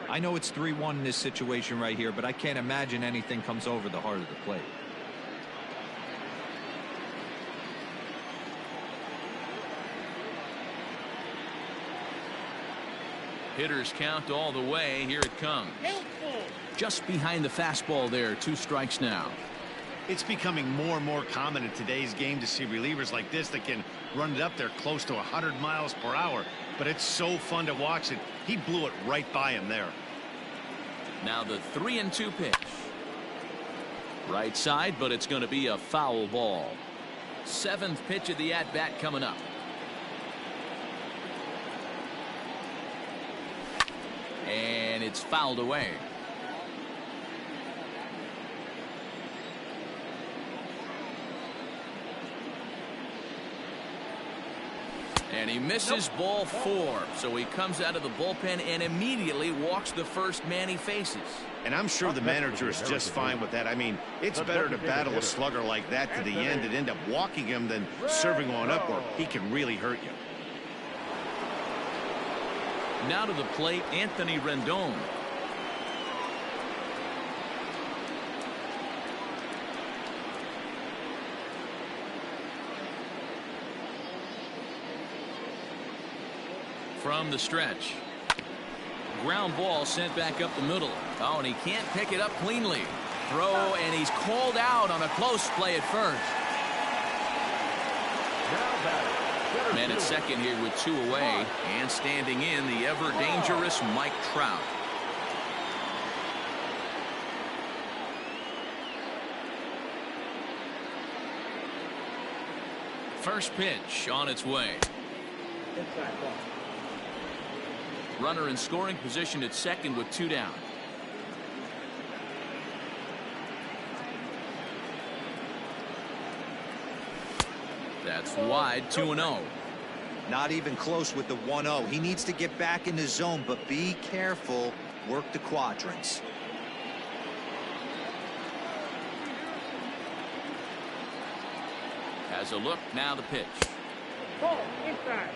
I know it's 3-1 in this situation right here, but I can't imagine anything comes over the heart of the plate. Hitters count all the way. Here it comes. Just behind the fastball there. 2 strikes now. It's becoming more and more common in today's game to see relievers like this that can run it up there close to 100 miles per hour. But it's so fun to watch it. He blew it right by him there. Now the 3-2 pitch. Right side, but it's going to be a foul ball. 7th pitch of the at-bat coming up. And it's fouled away. And he misses ball 4. So he comes out of the bullpen and immediately walks the first man he faces. And I'm sure the manager is just fine with that. I mean, it's better to battle a slugger like that to the end and end up walking him than serving on up where he can really hurt you. Now to the plate, Anthony Rendon. From the stretch. Ground ball sent back up the middle. Oh, and he can't pick it up cleanly. Throw, and he's called out on a close play at first. Man at second here with 2 away, and standing in the ever-dangerous Mike Trout. First pitch on its way. Inside ball. Runner in scoring position at second with 2 down. That's wide, 2-0. Not even close with the 1-0. He needs to get back in the zone, but be careful. Work the quadrants. Has a look, now the pitch. Ball inside.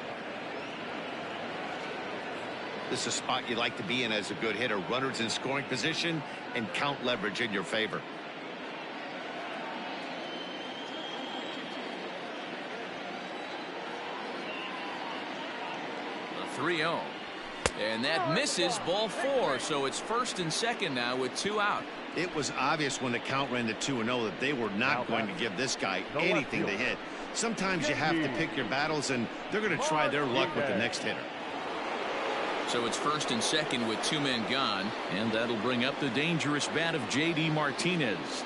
This is a spot you like to be in as a good hitter. Runners in scoring position and count leverage in your favor. The 3-0. And that misses ball 4. So it's first and second now with 2 out. It was obvious when the count ran to 2-0 that they were not going to give this guy anything to hit. Sometimes you have to pick your battles, and they're going to try their luck with the next hitter. So it's first and second with 2 men gone, and that'll bring up the dangerous bat of J.D. Martinez.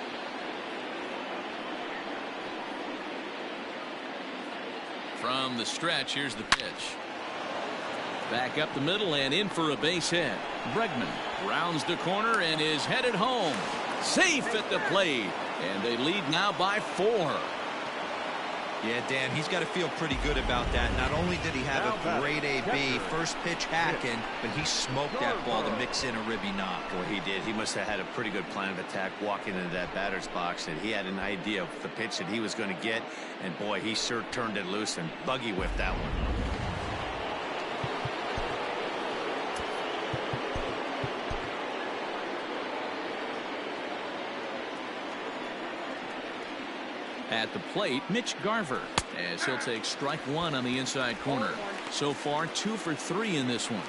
From the stretch, here's the pitch. Back up the middle and in for a base hit. Bregman rounds the corner and is headed home. Safe at the plate, and they lead now by 4. Yeah, Dan, he's got to feel pretty good about that. Not only did he have a great AB, first pitch hacking, but he smoked that ball to mix in a ribby knock. Boy, he did. He must have had a pretty good plan of attack walking into that batter's box, and he had an idea of the pitch that he was going to get, and boy, he sure turned it loose and buggy whipped that one. At the plate, Mitch Garver, as he'll take strike one on the inside corner. So far, 2 for 3 in this one.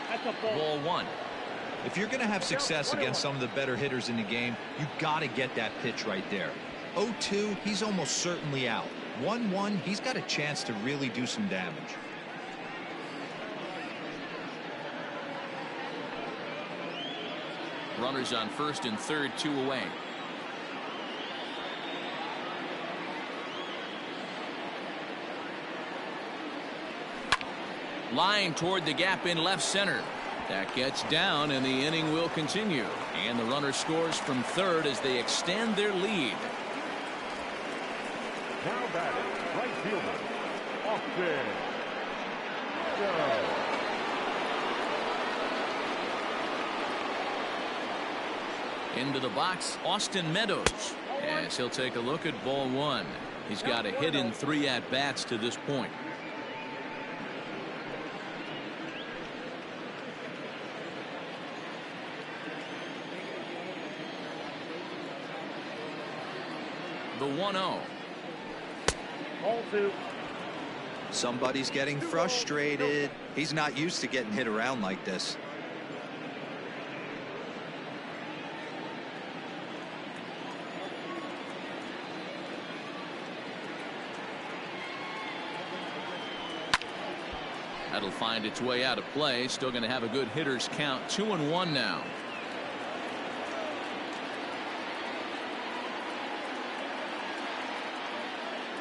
That's a ball. Ball 1. If you're going to have success against some of the better hitters in the game, you got to get that pitch right there. 0-2, he's almost certainly out. 1-1, he's got a chance to really do some damage. Runners on first and third, 2 away. Line toward the gap in left center. That gets down, and the inning will continue. And the runner scores from third as they extend their lead. Now batting, right fielder, Austin. Into the box, Austin Meadows, as he'll take a look at ball 1. He's got a hit in 3 at-bats to this point. The 1-0. Ball 2. Somebody's getting frustrated. He's not used to getting hit around like this. That'll find its way out of play. Still going to have a good hitter's count. 2-1 now.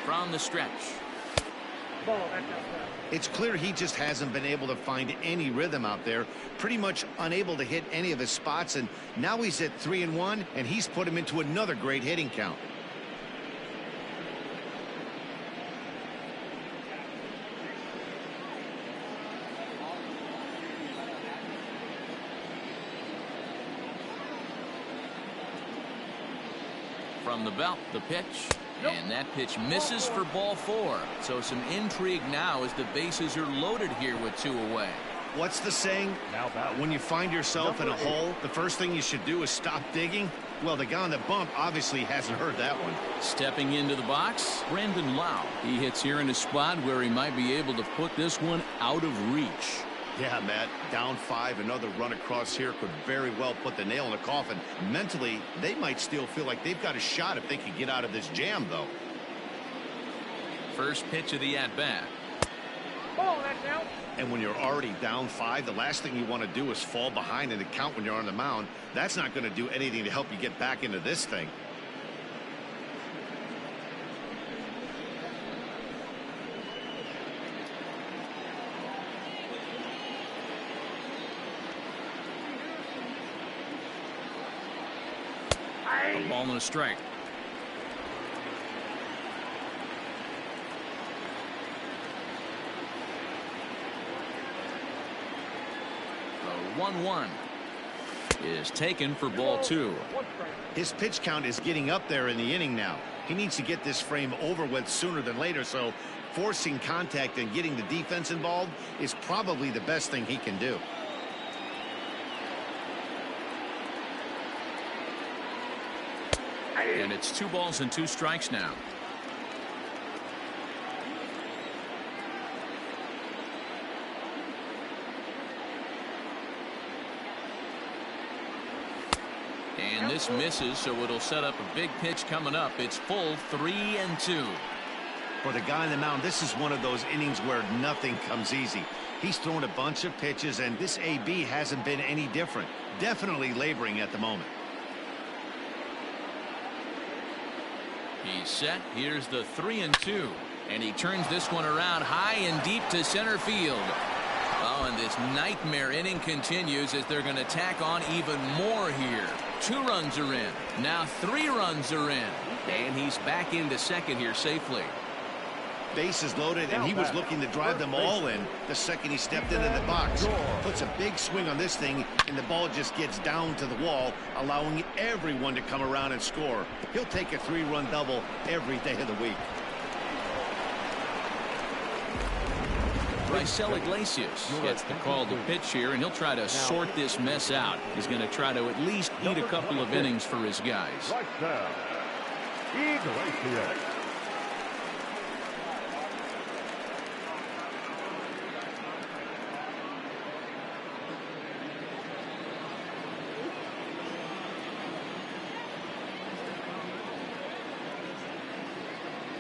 From the stretch. Ball. That's outside. It's clear he just hasn't been able to find any rhythm out there. Pretty much unable to hit any of his spots, and now he's at 3-1, and he's put him into another great hitting count. From the belt, the pitch. And that pitch misses for ball 4. So some intrigue now as the bases are loaded here with 2 away. What's the saying? When you find yourself in a hole, the first thing you should do is stop digging. Well, the guy on the bump obviously hasn't heard that one. Stepping into the box, Brandon Lau. He hits here in a spot where he might be able to put this one out of reach. Yeah, Matt, down 5, another run across here could very well put the nail in the coffin. Mentally, they might still feel like they've got a shot if they can get out of this jam, though. First pitch of the at-bat. Ball. That's out. And when you're already down 5, the last thing you want to do is fall behind in the count when you're on the mound. That's not going to do anything to help you get back into this thing. A ball and a strike. The 1-1 is taken for ball 2. His pitch count is getting up there in the inning now. He needs to get this frame over with sooner than later, so forcing contact and getting the defense involved is probably the best thing he can do. And it's 2 balls and 2 strikes now. And this misses, so it'll set up a big pitch coming up. It's full 3-2. For the guy on the mound, this is one of those innings where nothing comes easy. He's thrown a bunch of pitches, and this AB hasn't been any different. Definitely laboring at the moment. He's set. Here's the 3-2. And he turns this one around high and deep to center field. Oh, and this nightmare inning continues as they're going to tack on even more here. 2 runs are in. Now 3 runs are in. And he's back into second here safely. Bases loaded, and he was looking to drive them all in the second he stepped into the box. Puts a big swing on this thing, and the ball just gets down to the wall, allowing everyone to come around and score. He'll take a 3-run double every day of the week. Raisel Iglesias gets the call to pitch here, and he'll try to sort this mess out. He's going to try to at least eat a couple of innings for his guys. Iglesias.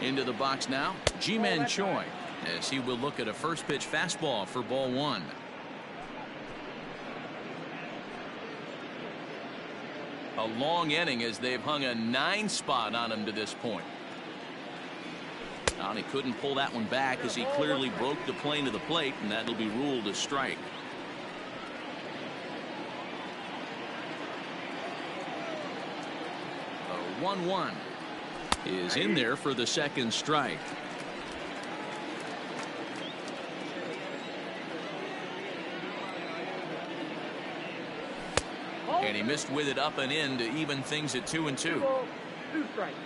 Into the box now, Ji-Man Choi, as he will look at a first pitch fastball for ball 1. A long inning as they've hung a 9 spot on him to this point. And he couldn't pull that one back as he clearly broke the plane to the plate, and that'll be ruled a strike. A 1-1 is in there for the second strike. And he missed with it up and in to even things at 2-2. 2 strikes.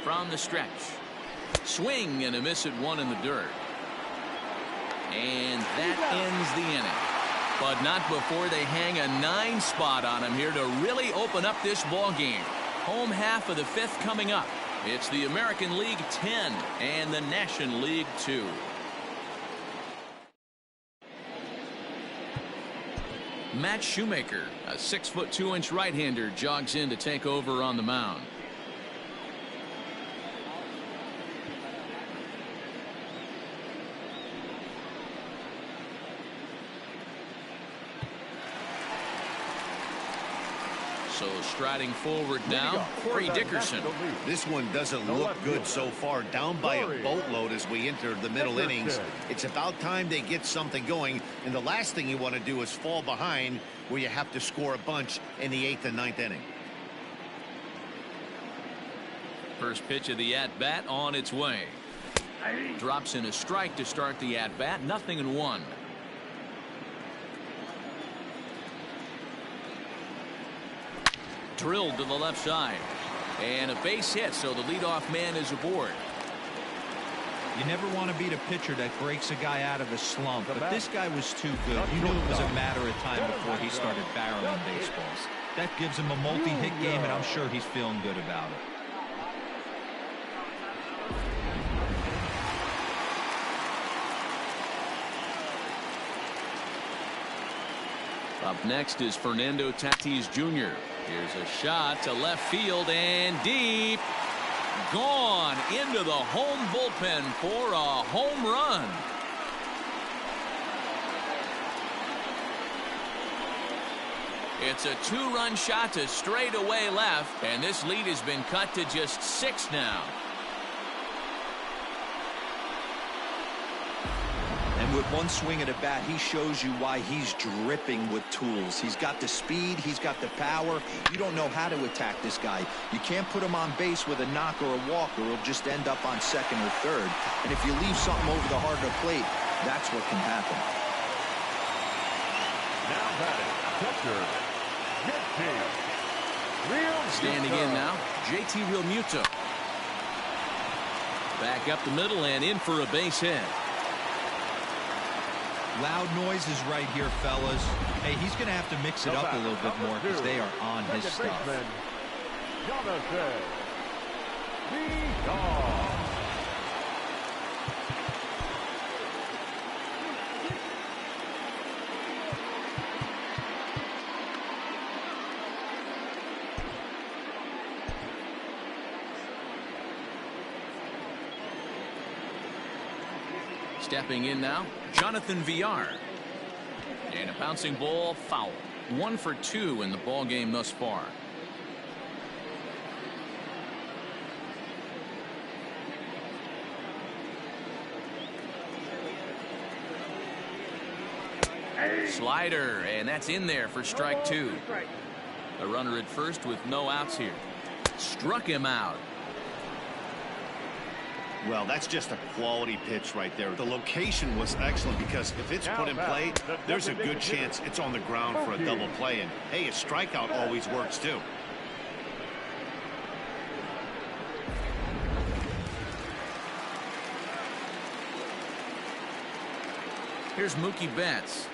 From the stretch. Swing and a miss at 1 in the dirt. And that ends the inning. But not before they hang a 9 spot on him here to really open up this ball game. Home half of the 5th coming up. It's the American League 10 and the National League 2. Matt Shoemaker, a 6'2" right-hander, jogs in to take over on the mound. So striding forward now, Corey Dickerson. This one doesn't look good so far, down by a boatload as we enter the middle innings. It's about time they get something going, and the last thing you want to do is fall behind where you have to score a bunch in the 8th and 9th inning. First pitch of the at-bat on its way. Drops in a strike to start the at-bat, 0-1. Drilled to the left side. And a base hit, so the leadoff man is aboard. You never want to beat a pitcher that breaks a guy out of a slump, but this guy was too good. You knew it was a matter of time before he started barreling baseballs. That gives him a multi-hit game, and I'm sure he's feeling good about it. Up next is Fernando Tatis Jr. Here's a shot to left field and deep. Gone into the home bullpen for a home run. It's a 2-run shot to straightaway left, and this lead has been cut to just 6 now. And with one swing at a bat, he shows you why he's dripping with tools. He's got the speed, he's got the power. You don't know how to attack this guy. You can't put him on base with a knock or a walk, or he'll just end up on second or third. And if you leave something over the heart of the plate, that's what can happen. Now batting, catcher, Standing in now, JT Realmuto. Back up the middle and in for a base hit. Loud noises right here, fellas. Hey, he's going to have to mix it up a little bit more because they are on his stuff. Stepping in now, Jonathan Villar. And a bouncing ball foul. 1 for 2 in the ball game thus far. Slider, and that's in there for strike two. A runner at first with no outs here. Struck him out. Well, that's just a quality pitch right there. The location was excellent because if it's put in play, there's a good chance it's on the ground for a double play. And, hey, a strikeout always works, too. Here's Mookie Betts,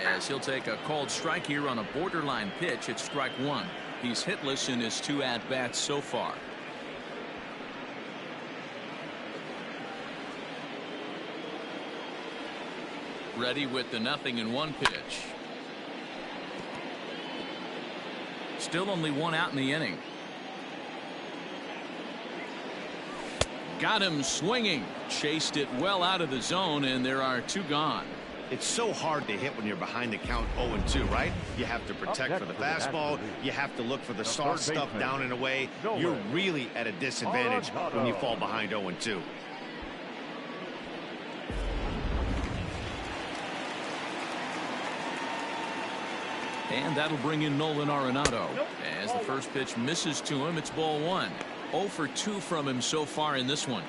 as he'll take a called strike here on a borderline pitch at strike one. He's hitless in his 2 at-bats so far. Ready with the 0-1 pitch. Still only 1 out in the inning. Got him swinging. Chased it well out of the zone, and there are 2 gone. It's so hard to hit when you're behind the count 0-2, right? You have to protect for the fastball. You have to look for the soft stuff down and away. You're really at a disadvantage when you fall behind 0-2. And that'll bring in Nolan Arenado. As the first pitch misses to him, it's ball 1. 0 for 2 from him so far in this one.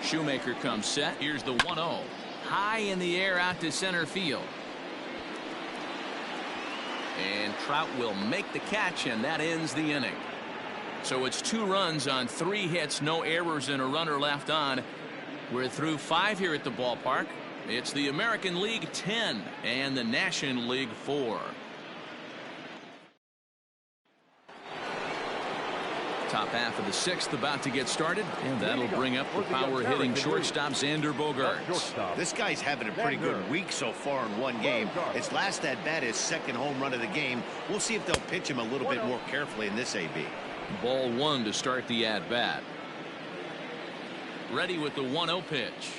Shoemaker comes set. Here's the 1-0. High in the air out to center field. And Trout will make the catch, and that ends the inning. So it's 2 runs on 3 hits, no errors, and a runner left on. We're through 5 here at the ballpark. It's the American League 10 and the National League 4. Top half of the 6th about to get started, and that'll bring up the power-hitting shortstop Xander Bogaerts. This guy's having a pretty good week so far in 1 game. His last at-bat is 2nd home run of the game. We'll see if they'll pitch him a little bit more carefully in this AB. Ball 1 to start the at-bat. Ready with the 1-0 pitch.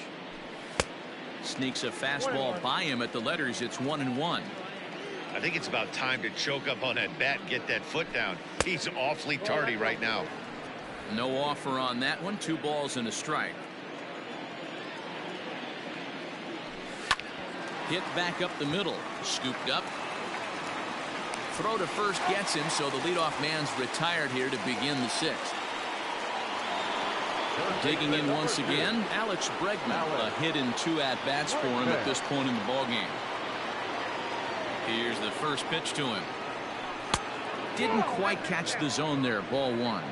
Sneaks a fastball by him at the letters. It's 1-1. I think it's about time to choke up on that bat and get that foot down. He's awfully tardy right now. No offer on that one. 2 balls and a strike. Hit back up the middle. Scooped up. Throw to first gets him, so the leadoff man's retired here to begin the 6th. Digging in once again, Alex Bregman. A hit in 2 at-bats for him at this point in the ballgame. Here's the first pitch to him. Didn't quite catch the zone there. Ball 1.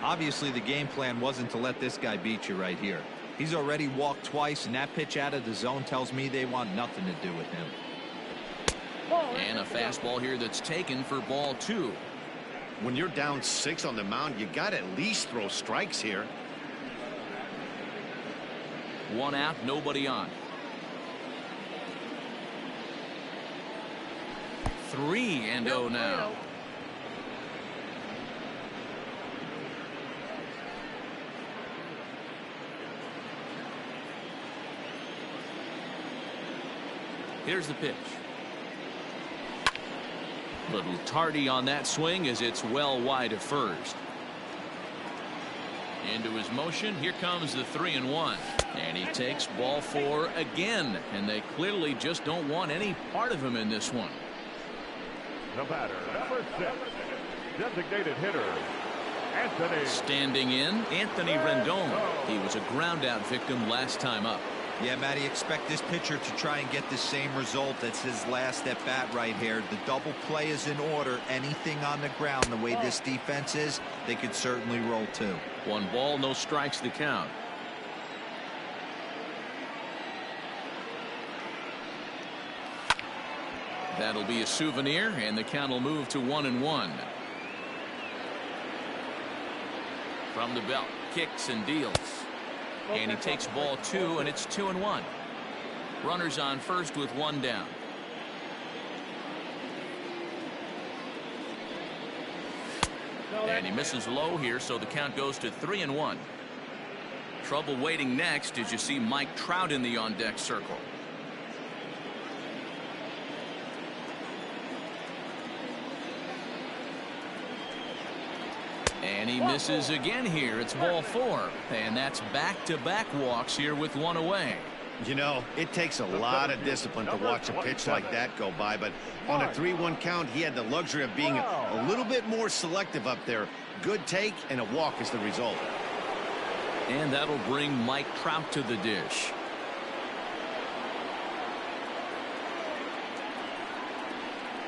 Obviously, the game plan wasn't to let this guy beat you right here. He's already walked twice, and that pitch out of the zone tells me they want nothing to do with him. And a fastball here that's taken for ball 2. When you're down 6 on the mound, you got to at least throw strikes here. 1 out, nobody on. 3-0 now. Here's the pitch. Little tardy on that swing as it's well wide of first. Into his motion. Here comes the 3-1. And he takes ball 4 again. And they clearly just don't want any part of him in this one. The batter, number 6, designated hitter, Anthony. Standing in, Anthony Rendon. He was a ground out victim last time up. Yeah, Matty, expect this pitcher to try and get the same result. That's his last at bat right here. The double play is in order. Anything on the ground, the way this defense is, they could certainly roll 2. 1 ball, no strikes, the count. That'll be a souvenir, and the count will move to 1-1. From the belt, kicks and deals. And he takes ball 2, and it's 2-1. Runners on first with 1 down. And he misses low here, so the count goes to 3-1. Trouble waiting next as you see Mike Trout in the on-deck circle. And he misses again here. It's ball 4. And that's back-to-back walks here with one away. You know, it takes a lot of discipline to watch a pitch like that go by, but on a 3-1 count, he had the luxury of being a little bit more selective up there. Good take, and a walk is the result. And that'll bring Mike Trout to the dish.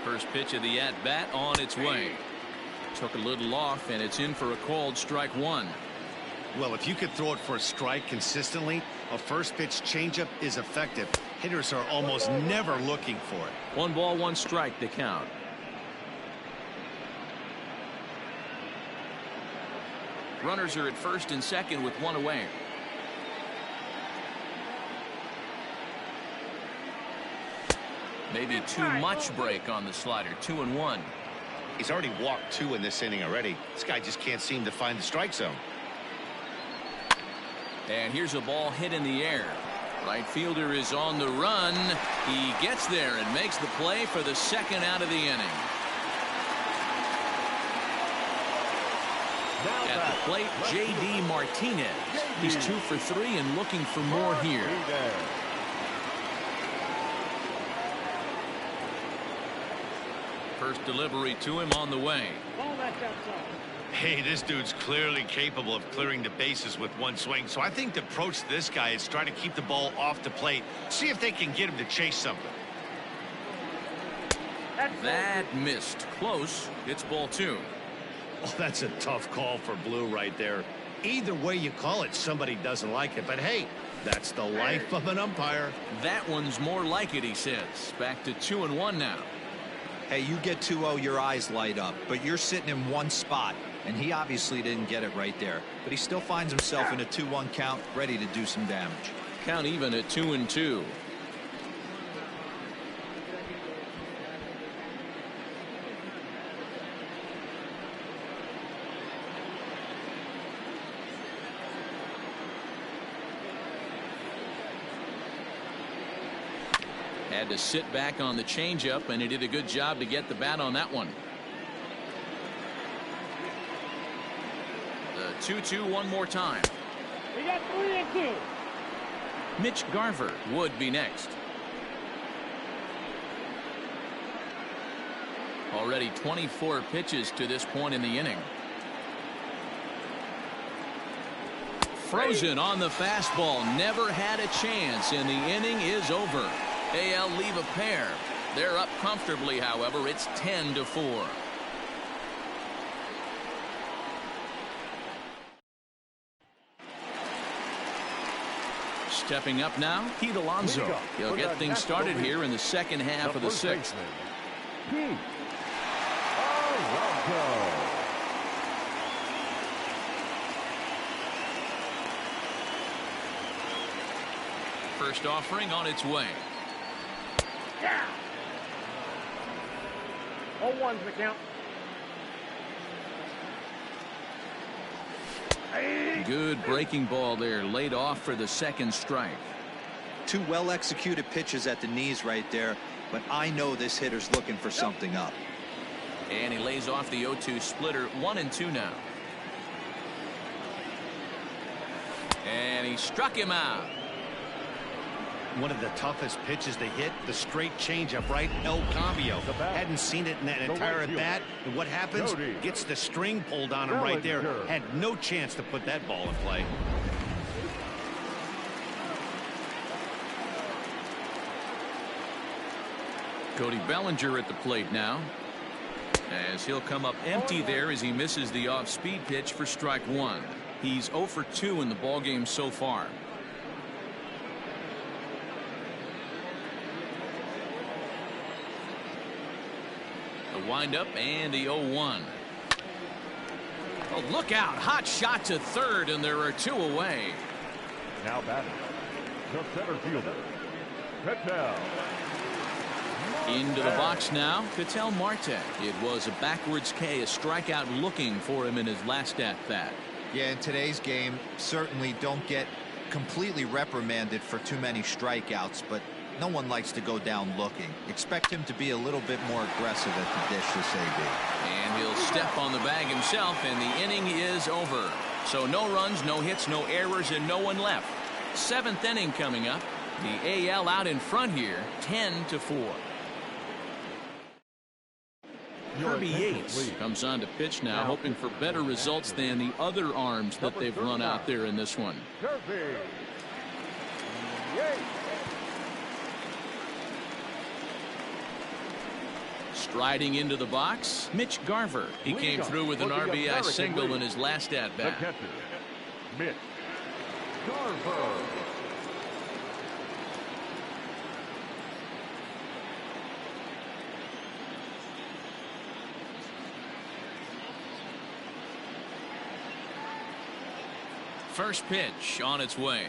First pitch of the at-bat on its way. Took a little off, and it's in for a called strike 1. Well, if you could throw it for a strike consistently, a first pitch changeup is effective. Hitters are almost never looking for it. 1 ball, 1 strike to count. Runners are at first and second with 1 away. Maybe too much break on the slider. 2-1. He's already walked 2 in this inning already. This guy just can't seem to find the strike zone. And here's a ball hit in the air. Right fielder is on the run. He gets there and makes the play for the second out of the inning. At the plate, J.D. Martinez. He's 2 for 3 and looking for more here. First delivery to him on the way. Hey, this dude's clearly capable of clearing the bases with 1 swing, so I think the approach to this guy is try to keep the ball off the plate, see if they can get him to chase something. That missed. Close. It's ball 2. Oh, that's a tough call for Blue right there. Either way you call it, somebody doesn't like it, but hey, that's the life of an umpire. That one's more like it, he says. Back to 2-1 now. Hey, you get 2-0, your eyes light up, but you're sitting in one spot, and he obviously didn't get it right there. But he still finds himself in a 2-1 count, ready to do some damage. Count even at 2-2. Had to sit back on the changeup, and he did a good job to get the bat on that one. The 2-2 one more time. We got 3-2. Mitch Garver would be next. Already 24 pitches to this point in the inning. Frozen on the fastball. Never had a chance, and the inning is over. AL leave a pair. They're up comfortably, however. It's 10-4. Stepping up now, ALONSO. He'll get things started here in the second half of the 6th. First offering on its way. 0-1's the count. Good breaking ball there, laid off for the second strike. 2 well-executed pitches at the knees right there, but I know this hitter's looking for something up. And he lays off the 0-2 splitter. 1-2 now. And he struck him out. One of the toughest pitches to hit, the straight changeup, right? El Cambio. Hadn't seen it in that entire at bat. And what happens? Gets the string pulled on him right there. Had no chance to put that ball in play. Cody Bellinger at the plate now, as he'll come up empty there as he misses the off-speed pitch for strike 1. He's 0 for 2 in the ballgame so far. The windup and the 0-1. Oh, look out. Hot shot to third, and there are 2 away. Now batting, the center fielder, KETEL. Into the box now, KETEL Marte. It was a backwards K, a strikeout looking for him in his last at-bat. Yeah, in today's game, certainly don't get completely reprimanded for too many strikeouts, but no one likes to go down looking. Expect him to be a little bit more aggressive at the dish this AB. And And he'll step on the bag himself, and the inning is over. So no runs, no hits, no errors, and no one left. 7th inning coming up. The AL out in front here, 10-4. Kirby Yates comes on to pitch now, hoping for better results than the other arms that they've run out there in this one. Striding into the box, Mitch Garver. He came through with an RBI single in his last at-bat. Mitch Garver. First pitch on its way.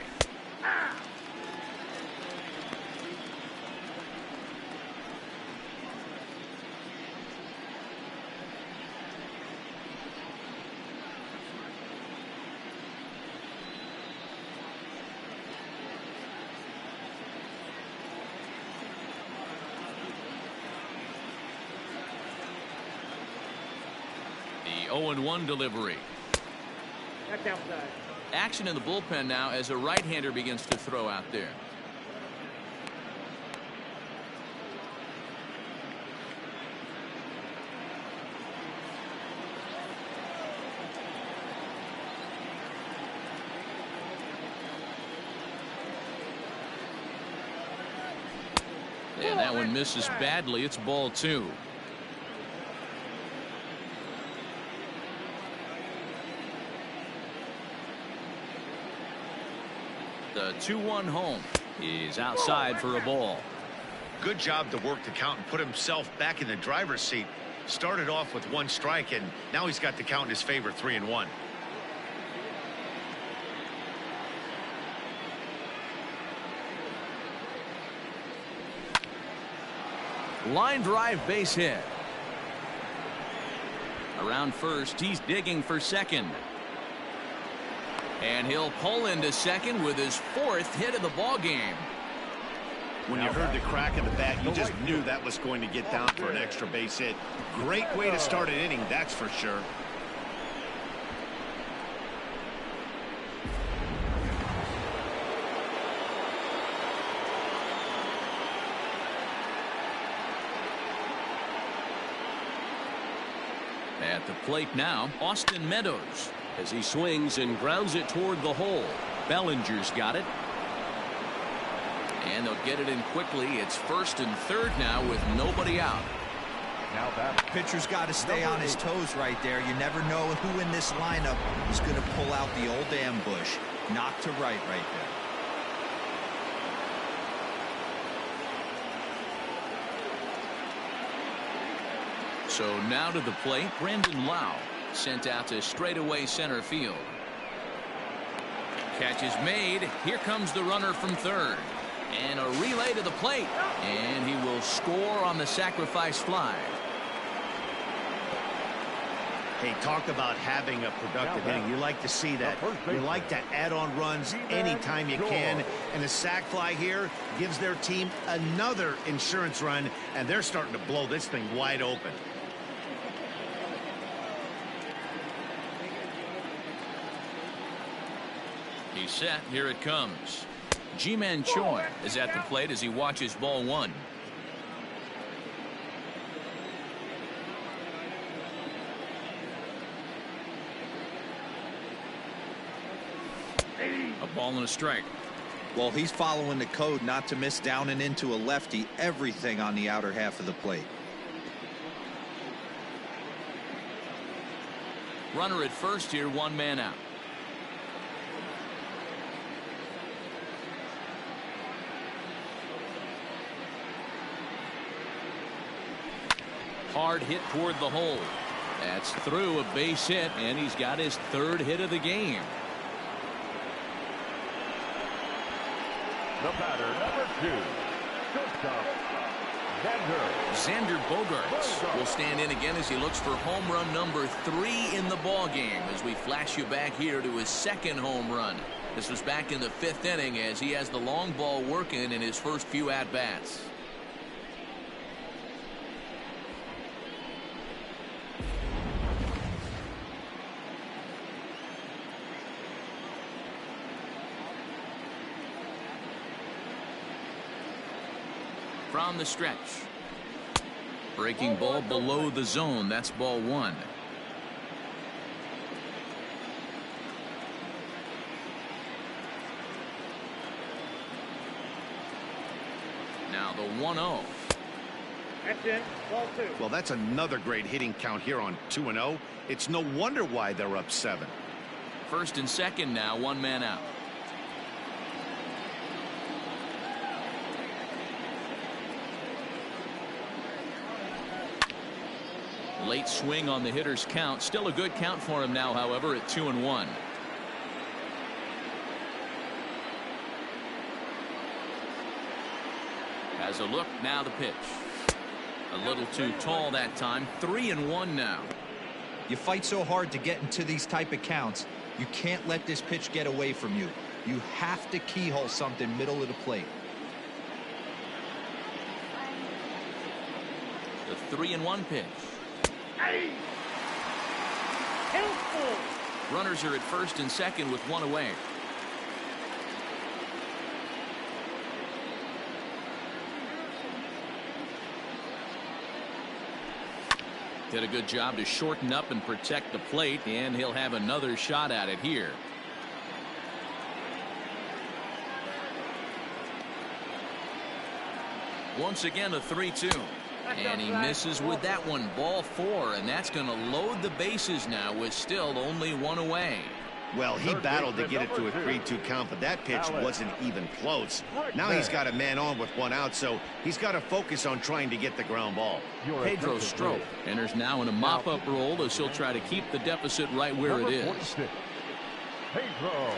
The 0-1 delivery. That's outside. Action in the bullpen now as a right-hander begins to throw out there. And that one misses badly. It's ball 2. The 2-1 home is outside for a ball. Good job to work the count and put himself back in the driver's seat. Started off with 1 strike, and now he's got the count in his favor, 3-1. Line drive, base hit. Around first, he's digging for second. And he'll pull into second with his 4th hit of the ball game. When you heard the crack of the bat, you just knew that was going to get down for an extra base hit. Great way to start an inning, that's for sure. At the plate now, Austin Meadows, as he swings and grounds it toward the hole. Bellinger's got it. And they'll get it in quickly. It's 1st and 3rd now with nobody out. Now that Pitcher's got to stay on his toes right there. You never know who in this lineup is going to pull out the old ambush. Knock to right there. So now to the plate, Brandon Lau, sent out to straightaway center field. Catch is made. Here comes the runner from third. And a relay to the plate. And he will score on the sacrifice fly. Hey, talk about having a productive inning. You like to see that. You like to add on runs anytime you can. And the sac fly here gives their team another insurance run. And they're starting to blow this thing wide open. He's set. Here it comes. Ji-Man Choi is at the plate as he watches ball 1. A ball and a strike. Well, he's following the code not to miss down and into a lefty. Everything on the outer half of the plate. Runner at first here, 1 man out. Hard hit toward the hole. That's through a base hit, and he's got his 3rd hit of the game. the batter, number 2, shortstop, Xander Bogaerts will stand in again as he looks for home run number 3 in the ball game as we flash you back here to his 2nd home run. This was back in the 5th inning as he has the long ball working in his first few at-bats. From the stretch. Breaking ball below the zone. That's ball one. Now the 1-0. That's it. Ball two. Well, that's another great hitting count here on 2-0. It's no wonder why they're up 7. First and second now, one man out. Late swing on the hitter's count. Still a good count for him now, however, at 2-1. Has a look, now the pitch. A little too tall that time. 3-1 now. You fight so hard to get into these type of counts. You can't let this pitch get away from you. You have to keyhole something middle of the plate. The 3-1 pitch. Runners are at first and second with one away. Did a good job to shorten up and protect the plate, and he'll have another shot at it here. Once again, a 3-2. And he misses with that one. Ball 4, and that's going to load the bases now with still only one away. Well, he battled to get it to a 3-2 count, but that pitch wasn't even close. Now he's got a man on with one out, so he's got to focus on trying to get the ground ball. Pedro Strop enters now in a mop-up role as he'll try to keep the deficit right where it is. Pedro.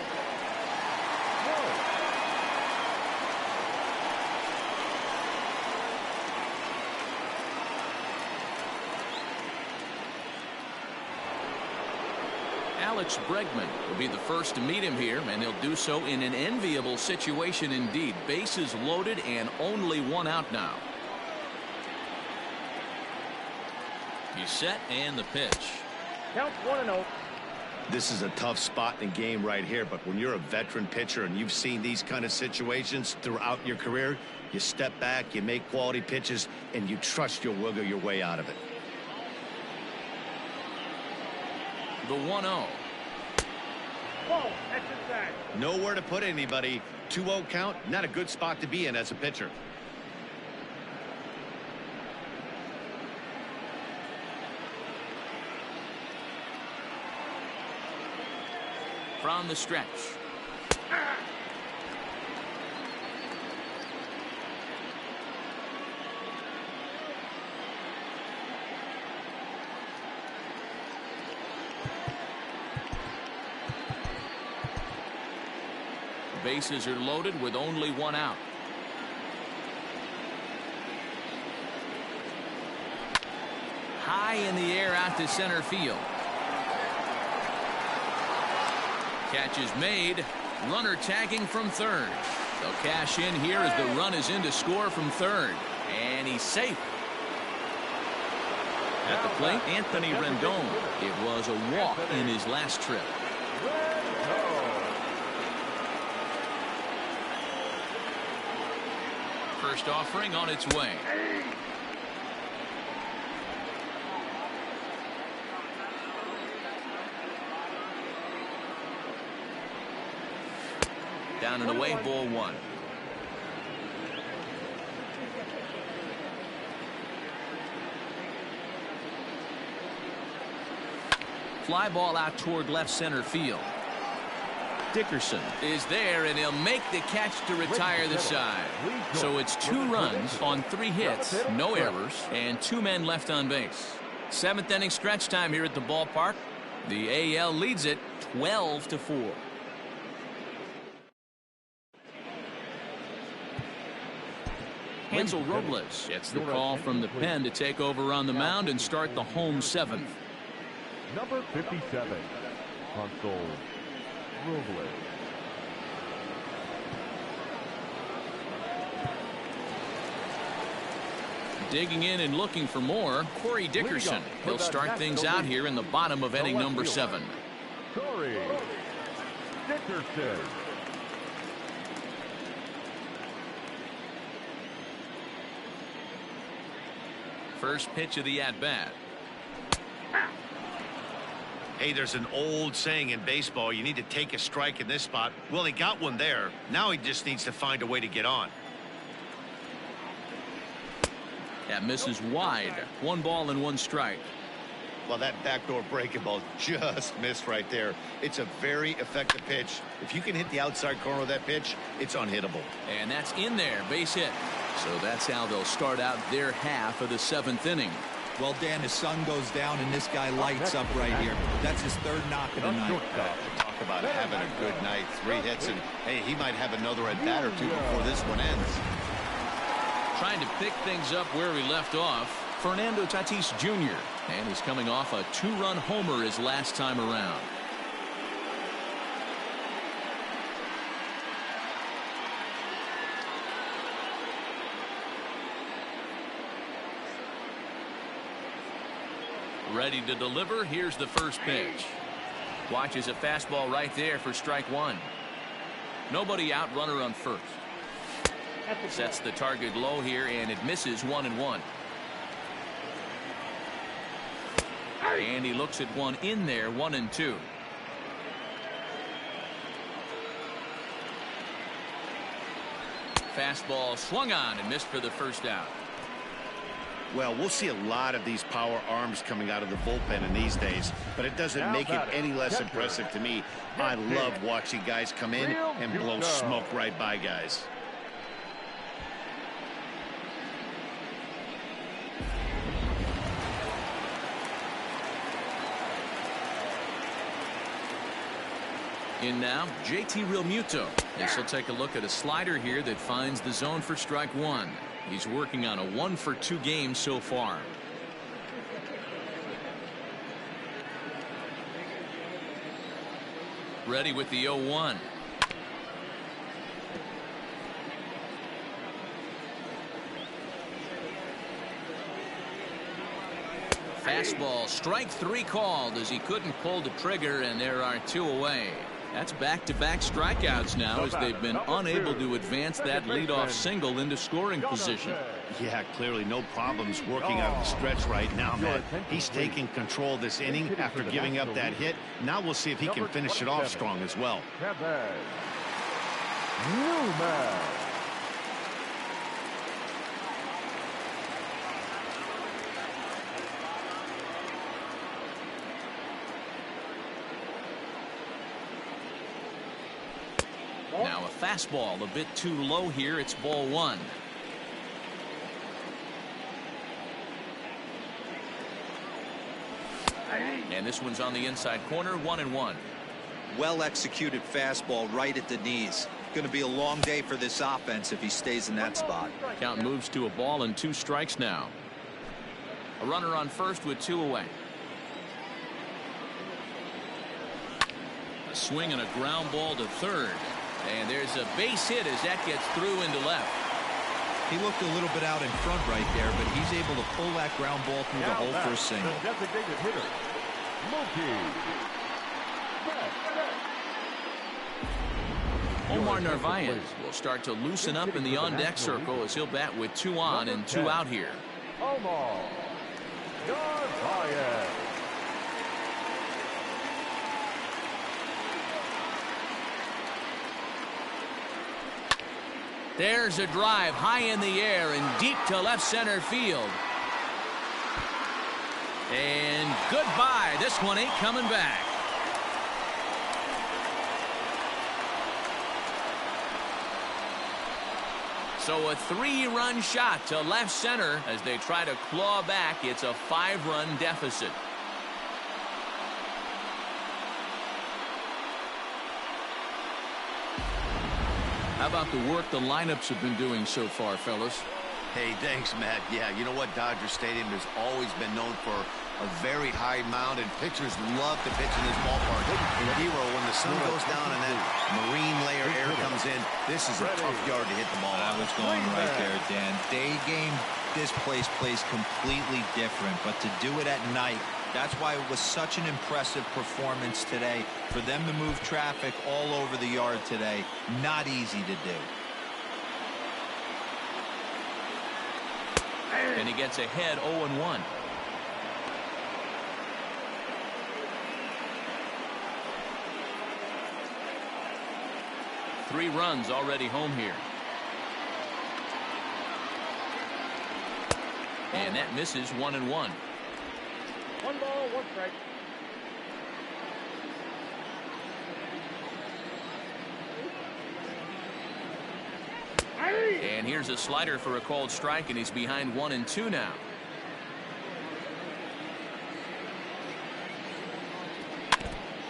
Alex Bregman will be the first to meet him here, and he'll do so in an enviable situation indeed. Bases loaded and only one out now. He's set, and the pitch. Count 1-0. This is a tough spot in the game right here, but when you're a veteran pitcher and you've seen these kind of situations throughout your career, you step back, you make quality pitches, and you trust you'll wiggle your way out of it. The 1-0. Ball. That's inside. Nowhere to put anybody. 2-0 count, not a good spot to be in as a pitcher. From the stretch. Bases are loaded with only one out. High in the air out to center field. Catch is made. Runner tagging from third. They'll cash in here as the run is in to score from third. And he's safe. At the plate, Anthony Rendon. It was a walk in his last trip. First offering on its way. Down and away, ball 1. Fly ball out toward left center field. Dickerson is there, and he'll make the catch to retire the side. So it's 2 runs on 3 hits, no errors, and 2 men left on base. 7th inning stretch time here at the ballpark. The AL leads it 12-4. Hansel Robles gets the call from the pen to take over on the mound and start the home 7th. Number 57, Hansel Robles. Digging in and looking for more, Corey Dickerson. He'll start things out here in the bottom of inning number 7. Corey Dickerson. First pitch of the at-bat. Hey, there's an old saying in baseball, you need to take a strike in this spot. Well, he got one there. Now he just needs to find a way to get on. That misses wide. 1 ball and 1 strike. Well, that backdoor breaking ball just missed right there. It's a very effective pitch. If you can hit the outside corner of that pitch, it's unhittable. And that's in there. Base hit. So that's how they'll start out their half of the 7th inning. Well, Dan, the sun goes down and this guy lights up right here. That's his 3rd knock of the night. Talk about having a good night. 3 hits, and hey, he might have another at bat or 2 before this one ends. Trying to pick things up where he left off, Fernando Tatis Jr. And he's coming off a 2-run homer his last time around. Ready to deliver. Here's the first pitch. Watches a fastball right there for strike 1. Nobody out, runner on first. Sets the target low here, and it misses 1-1. And he looks at one in there, 1-2. Fastball swung on and missed for the first out. Well, we'll see a lot of these power arms coming out of the bullpen in these days, but it doesn't make it any less impressive to me. I love watching guys come in and blow smoke right by guys. In now, JT Realmuto. This will take a look at a slider here that finds the zone for strike 1. He's working on a 1-for-2 game so far. Ready with the 0-1. Fastball, strike 3 called as he couldn't pull the trigger, and there are 2 away. That's back-to-back strikeouts now as they've been unable to advance that leadoff single into scoring position. Yeah, clearly no problems working out of the stretch right now, man. He's taking control of this inning after giving up that hit. Now we'll see if he can finish it off strong as well. Now a fastball a bit too low here. It's ball 1. And this one's on the inside corner, 1-1. Well executed fastball right at the knees. Going to be a long day for this offense if he stays in that spot. Count moves to a ball and 2 strikes now. A runner on first with 2 away. A swing and a ground ball to third. And there's a base hit as that gets through into left. He looked a little bit out in front right there, but he's able to pull that ground ball through the hole for a single. The designated hitter, Omar Narvaez will start to loosen up in the on-deck circle as he'll bat with 2 on and 2 out here. Omar Narvaez. There's a drive high in the air and deep to left center field. And goodbye. This one ain't coming back. So a 3-run shot to left center as they try to claw back. It's a 5-run deficit. How about the work the lineups have been doing so far, fellas? Hey, thanks, Matt. Yeah, you know what? Dodger Stadium has always been known for a very high mound, and pitchers love to pitch in this ballpark. And Hero, when the sun goes down and that marine layer air comes in, this is a tough yard to hit the ball. I was going right there, Dan. Day game, this place plays completely different, but to do it at night, that's why it was such an impressive performance today. For them to move traffic all over the yard today, not easy to do. And he gets ahead 0-1. Three runs already home here. And that misses 1-1. 1 ball, 1 strike. And here's a slider for a called strike, and he's behind 1-2 now.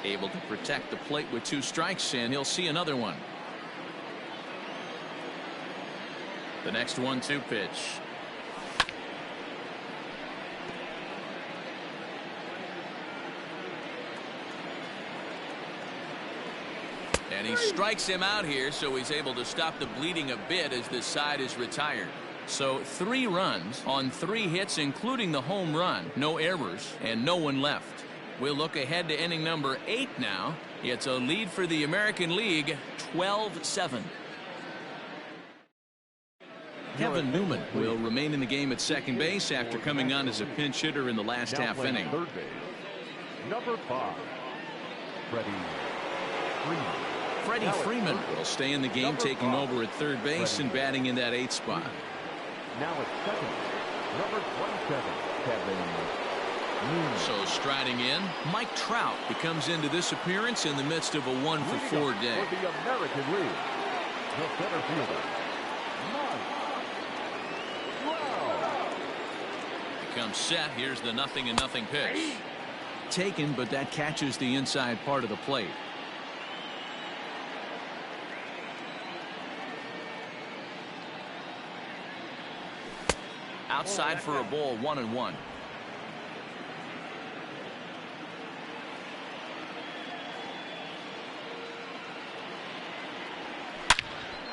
Able to protect the plate with 2 strikes, and he'll see another one. The next 1-2 pitch. And he strikes him out here, so he's able to stop the bleeding a bit as this side is retired. So 3 runs on 3 hits, including the home run. No errors and no one left. We'll look ahead to inning number 8 now. It's a lead for the American League, 12-7. Kevin Newman will remain in the game at second base after coming on as a pinch hitter in the last half inning. Third base, number 5, Freddie Freeman. Freddie Freeman will stay in the game, taking over at third base and batting in that 8th spot. Now at second, number 27, Kevin Newman. So striding in, Mike Trout. He comes into this appearance in the midst of a 1-for-4 day. For the American League, the center fielder, Comes set. Here's the 0-0 pitch. Taken, but that catches the inside part of the plate. Outside for a ball, 1-1.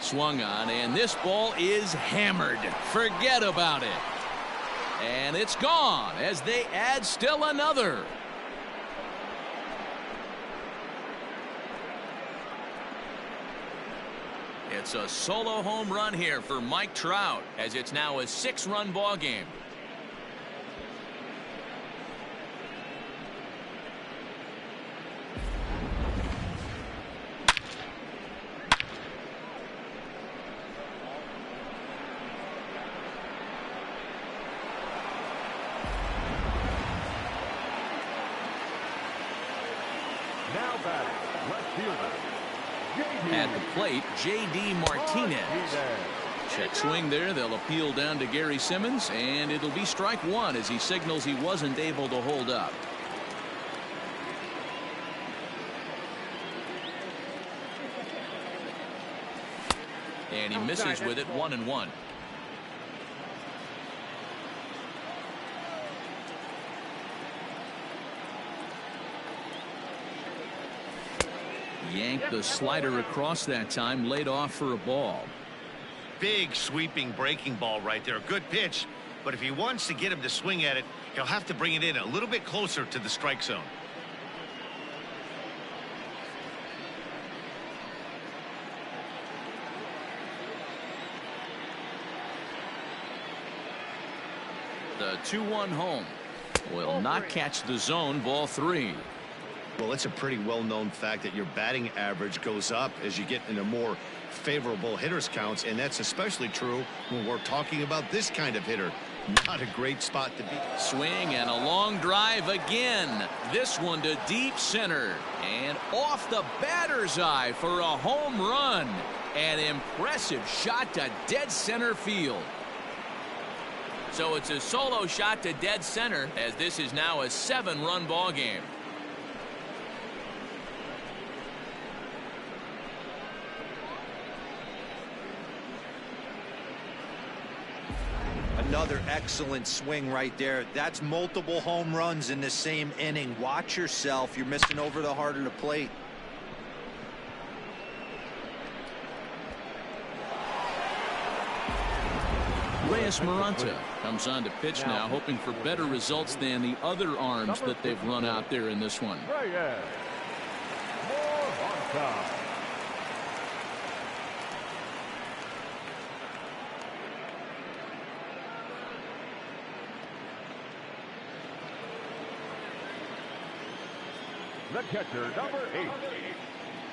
Swung on, and this ball is hammered. Forget about it. And it's gone as they add still another. It's a solo home run here for Mike Trout, as it's now a 6-run ball game. now batting, left fielder, At the plate, J.D. Martinez. Check swing there. They'll appeal down to Gary Simmons, and it'll be strike 1 as he signals he wasn't able to hold up. And he misses with it, 1-1. Yanked the slider across that time, laid off for a ball. Big sweeping breaking ball right there. Good pitch, but if he wants to get him to swing at it, he'll have to bring it in a little bit closer to the strike zone. The 2-1 home will not catch the zone, ball 3. Well, it's a pretty well-known fact that your batting average goes up as you get into more favorable hitters counts, and that's especially true when we're talking about this kind of hitter. Not a great spot to be. Swing and a long drive again. This one to deep center and off the batter's eye for a home run. An impressive shot to dead center field. So it's a solo shot to dead center as this is now a 7-run ball game. Another excellent swing right there. That's multiple home runs in the same inning. Watch yourself. You're missing over the heart of the plate. Reyes Marante comes on to pitch now, hoping for better results than the other arms that they've run out there in this one. Reyes. More on top. The catcher, number 8,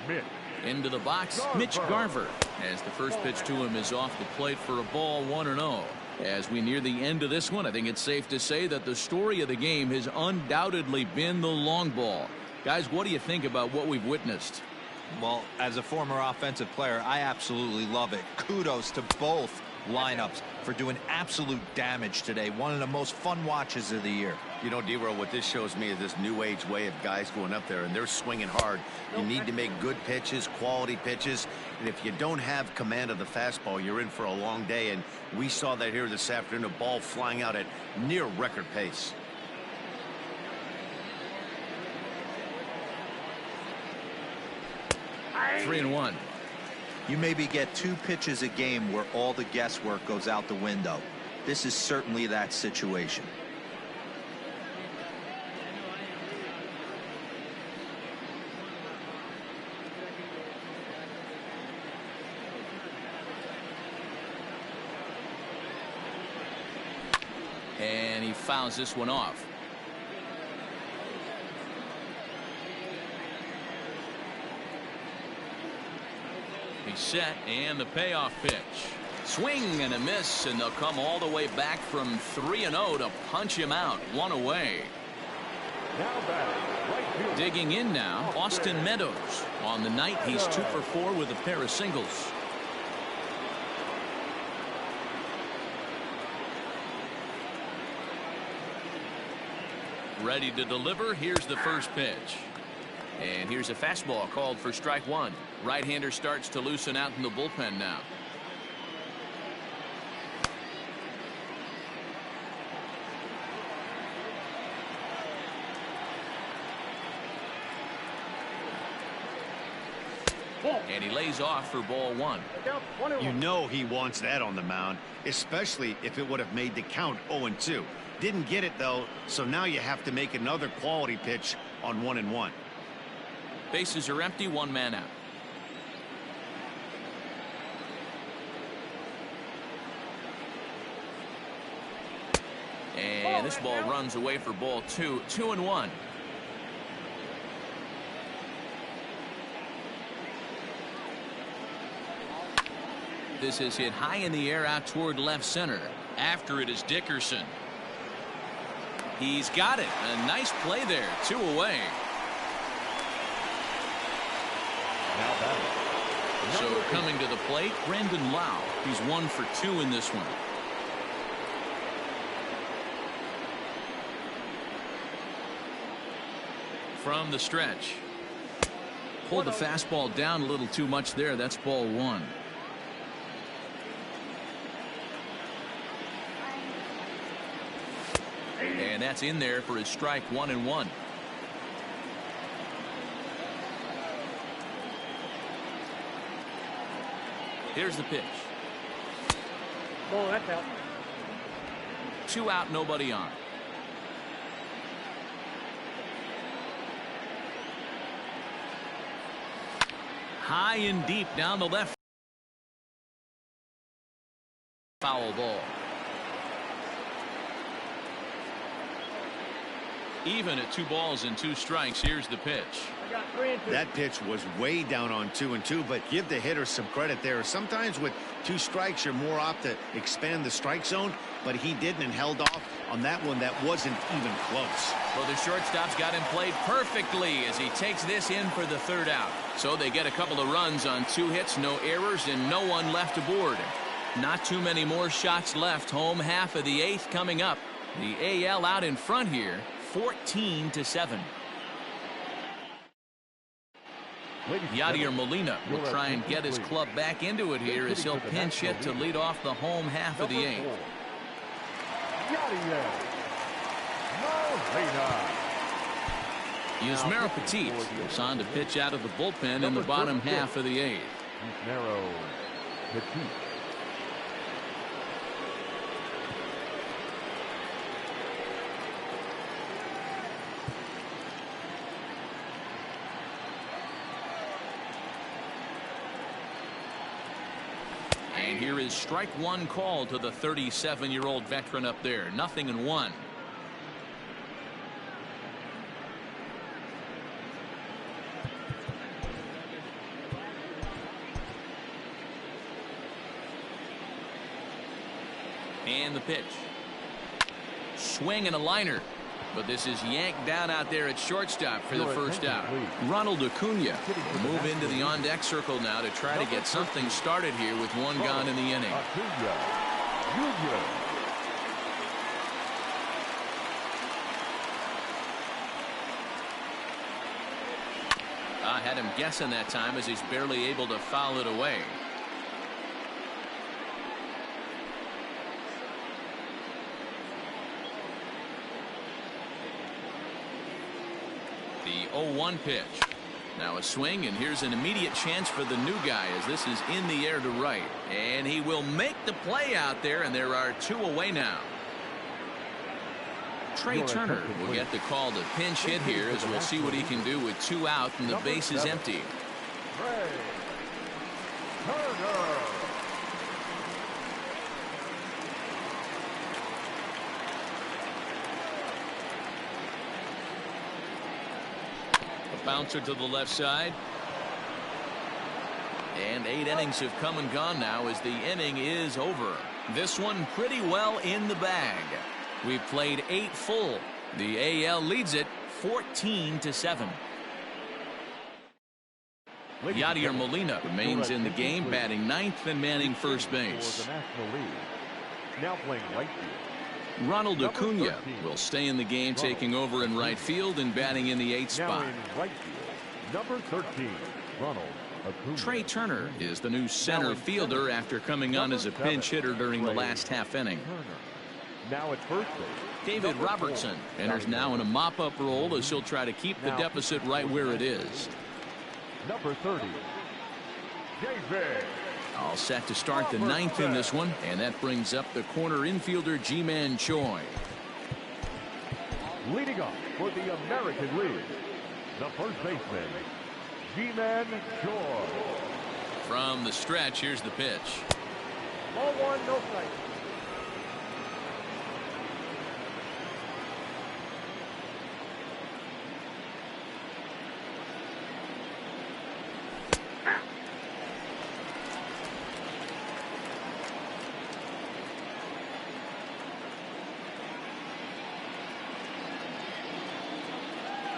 Mitch. Into the box, Mitch Garver, as the first pitch to him is off the plate for a ball, 1-0. As we near the end of this one, I think it's safe to say that the story of the game has undoubtedly been the long ball. Guys, what do you think about what we've witnessed? Well, as a former offensive player, I absolutely love it. Kudos to both lineups for doing absolute damage today. One of the most fun watches of the year. You know, D-Roll, what this shows me is this new age way of guys going up there and they're swinging hard. You need to make good pitches, quality pitches, and if you don't have command of the fastball, you're in for a long day, and we saw that here this afternoon, a ball flying out at near record pace. Three and one. You maybe get 2 pitches a game where all the guesswork goes out the window. This is certainly that situation. And he fouls this one off. He's set, and the payoff pitch. Swing and a miss, and they'll come all the way back from 3-0 to punch him out. One away. Now batting, right field. Digging in now, Austin Meadows. On the night, he's 2 for 4 with a pair of singles. Ready to deliver. Here's the first pitch. And here's a fastball called for strike one. Right-hander starts to loosen out in the bullpen now. And he lays off for ball 1. You know he wants that on the mound, especially if it would have made the count 0-2. Didn't get it, though, so now you have to make another quality pitch on 1-1. Bases are empty, 1 man out. And this ball runs away for ball 2. 2-1. This is hit high in the air out toward left center. After it is Dickerson. He's got it. A nice play there. 2 away. So coming to the plate, Rendon. He's 1 for 2 in this one. From the stretch. Pulled the fastball down a little too much there. That's ball 1. And that's in there for his strike 1-1. Here's the pitch. Oh, that's out. 2 out, nobody on. High and deep down the left. Foul ball. Even at 2 balls and 2 strikes. Here's the pitch. That pitch was way down on 2-2, but give the hitter some credit there. Sometimes with 2 strikes, you're more apt to expand the strike zone, but he didn't and held off on that one that wasn't even close. Well, the shortstop's got him played perfectly as he takes this in for the 3rd out. So they get a couple of runs on 2 hits, no errors, and no one left aboard. Not too many more shots left. Home half of the 8th coming up. The AL out in front here, 14-7. Yadier Molina will try and get his club back into it here as he'll pinch hit to lead off the home half of the 8th. Yusmeiro Petit is on to pitch out of the bullpen in the bottom half of the 8th. Yusmeiro Petit. And here is strike 1 call to the 37-year-old veteran up there. 0-1. And the pitch. Swing and a liner. But this is yanked down out there at shortstop for the first out. Ronald Acuna will move into the on-deck circle now to try to get something started here with one gone in the inning. I had him guessing that time as he's barely able to foul it away. The 0-1 pitch. Now a swing, and here's an immediate chance for the new guy as this is in the air to right. And he will make the play out there, and there are two away now. Trey Turner will get the call to pinch hit here as we'll see what he can do with two out and the base is empty. A bouncer to the left side. And 8 innings have come and gone now as the inning is over. This one pretty well in the bag. We've played 8 full. The AL leads it 14-7. Yadier Molina remains in the game, batting 9th and manning first base. Now playing right field. Ronald Acuna will stay in the game, taking over in right field and batting in the 8th spot. Right field, number 13, Ronald Acuna. Trey Turner is the new center fielder after coming on as a pinch hitter during the last half inning. Now at first base, David Robertson enters now in a mop-up role as he'll try to keep the deficit right where it is. Number 30, David. All set to start the 9th in this one, and that brings up the corner infielder Ji-Man Choi. Leading off for the American League, the first baseman, Ji-Man Choi. From the stretch, here's the pitch. Ball one, no strike.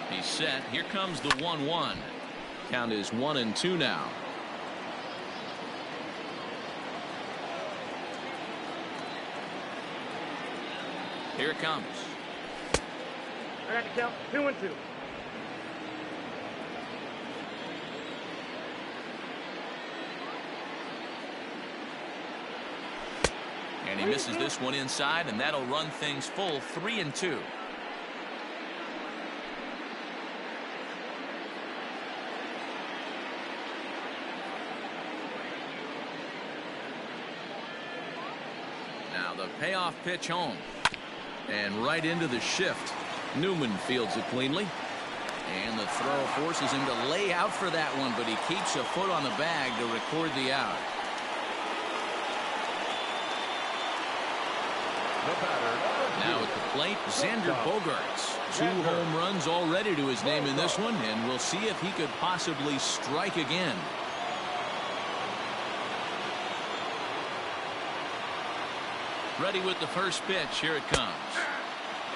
He's set. Here comes the 1-1. Count is 1-2 now. Here it comes. I got the count 2-2. And he misses this one inside, and that'll run things full 3-2. Now the payoff pitch home. And right into the shift. Newman fields it cleanly. And the throw forces him to lay out for that one, but he keeps a foot on the bag to record the out. Now at the plate, Xander Bogaerts. 2 home runs already to his name in this one, and we'll see if he could possibly strike again. Ready with the first pitch. Here it comes.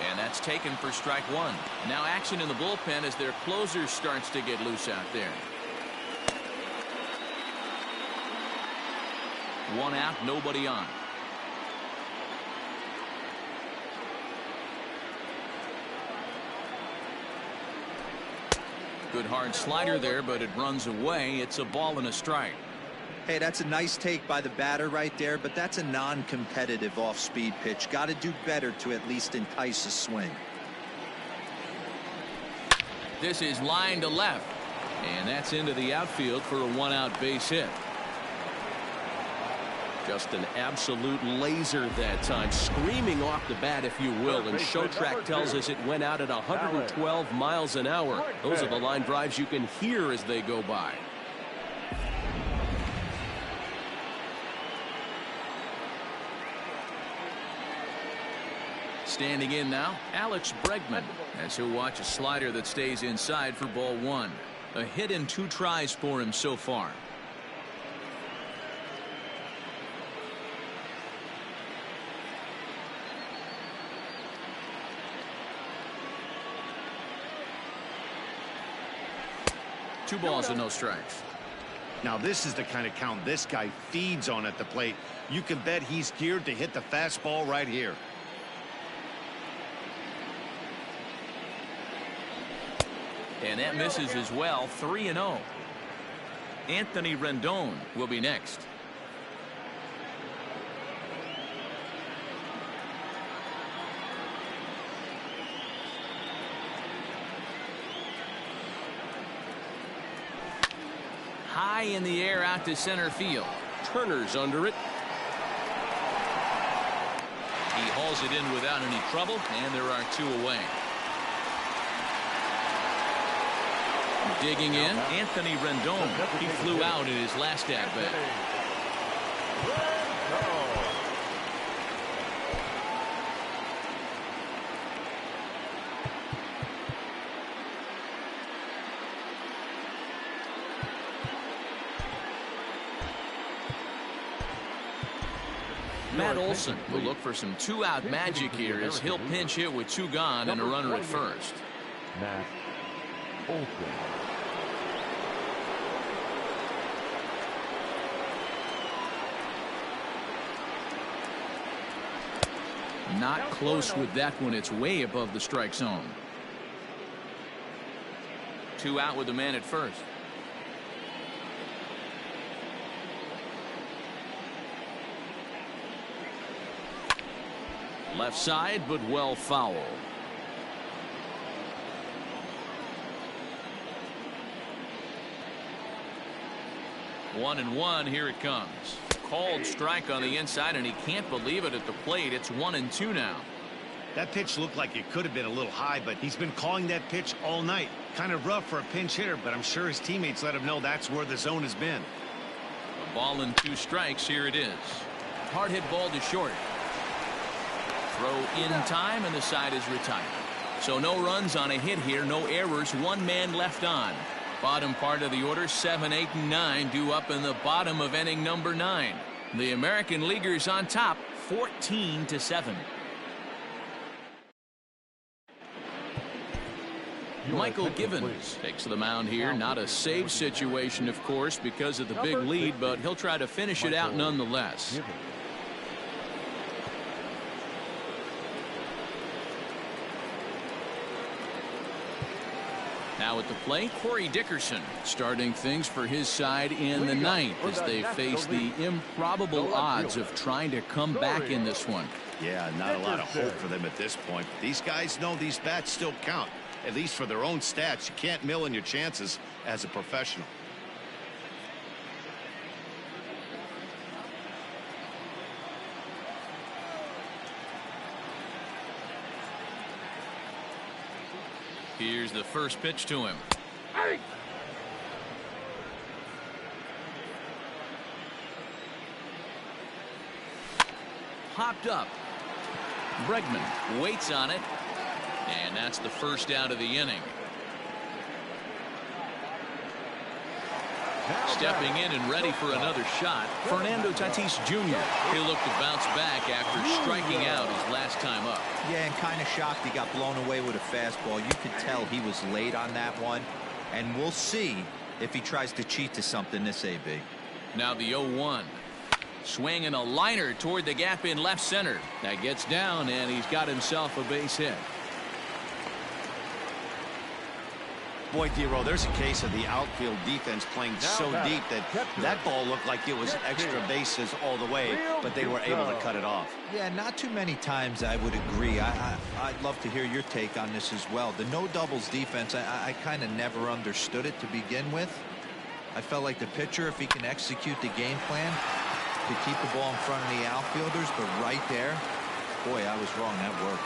And that's taken for strike 1. Now action in the bullpen as their closer starts to get loose out there. 1 out, nobody on. Good hard slider there, but it runs away. It's a ball and a strike. Hey, that's a nice take by the batter right there, but that's a non-competitive off-speed pitch. Got to do better to at least entice a swing. This is line to left, and that's into the outfield for a 1-out base hit. Just an absolute laser that time, screaming off the bat, if you will, and Show Track tells us it went out at 112 miles an hour. Those are the line drives you can hear as they go by. Standing in now, Alex Bregman, as he'll watch a slider that stays inside for ball 1. A hit in 2 tries for him so far. 2 balls and no strikes. Now this is the kind of count this guy feeds on at the plate. You can bet he's geared to hit the fastball right here. And that misses as well. 3-0. Anthony Rendon will be next. High in the air out to center field. Turner's under it. He hauls it in without any trouble, and there are 2 away. Digging in, Anthony Rendon. He flew out in his last at-bat. Matt Olson will look for some 2-out magic here as he'll pinch hit with 2 gone and a runner at first. Matt Olson. Not close with that one. It's way above the strike zone. 2 out with the man at first. Left side, but well foul. 1-1. Here it comes. Called strike on the inside, and he can't believe it at the plate. It's 1-2 now. That pitch looked like it could have been a little high, but he's been calling that pitch all night. Kind of rough for a pinch hitter, but I'm sure his teammates let him know that's where the zone has been. A ball and 2 strikes. Here it is. Hard hit ball to short. Throw in time, and the side is retired. So no runs on a hit here, no errors, 1 man left on. Bottom part of the order, 7, 8, and 9 due up in the bottom of inning number 9. The American Leaguers on top, 14-7. Michael Givens takes the mound here. Not a save situation, of course, because of the big lead, but he'll try to finish it out nonetheless. Now at the plate, Corey Dickerson starting things for his side in the 9th as they face the improbable odds of trying to come back in this one. Yeah, not a lot of hope for them at this point. These guys know these bats still count, at least for their own stats. You can't mill in your chances as a professional. Here's the first pitch to him. Popped up. Bregman waits on it, and that's the first out of the inning. Stepping in and ready for another shot, Fernando Tatis Jr. He'll look to bounce back after striking out his last time up. Yeah, and kind of shocked he got blown away with a fastball. You could tell he was late on that one, and we'll see if he tries to cheat to something this AB. Now the 0-1. Swinging a liner toward the gap in left center. That gets down, and he's got himself a base hit. Boy, Dero, there's a case of the outfield defense playing so deep that ball looked like it was extra bases all the way, but they were able to cut it off. Yeah, not too many times I would agree. I'd love to hear your take on this as well. The no doubles defense, I kind of never understood it to begin with. I felt like the pitcher, if he can execute the game plan, could keep the ball in front of the outfielders, but right there, boy, I was wrong. That worked.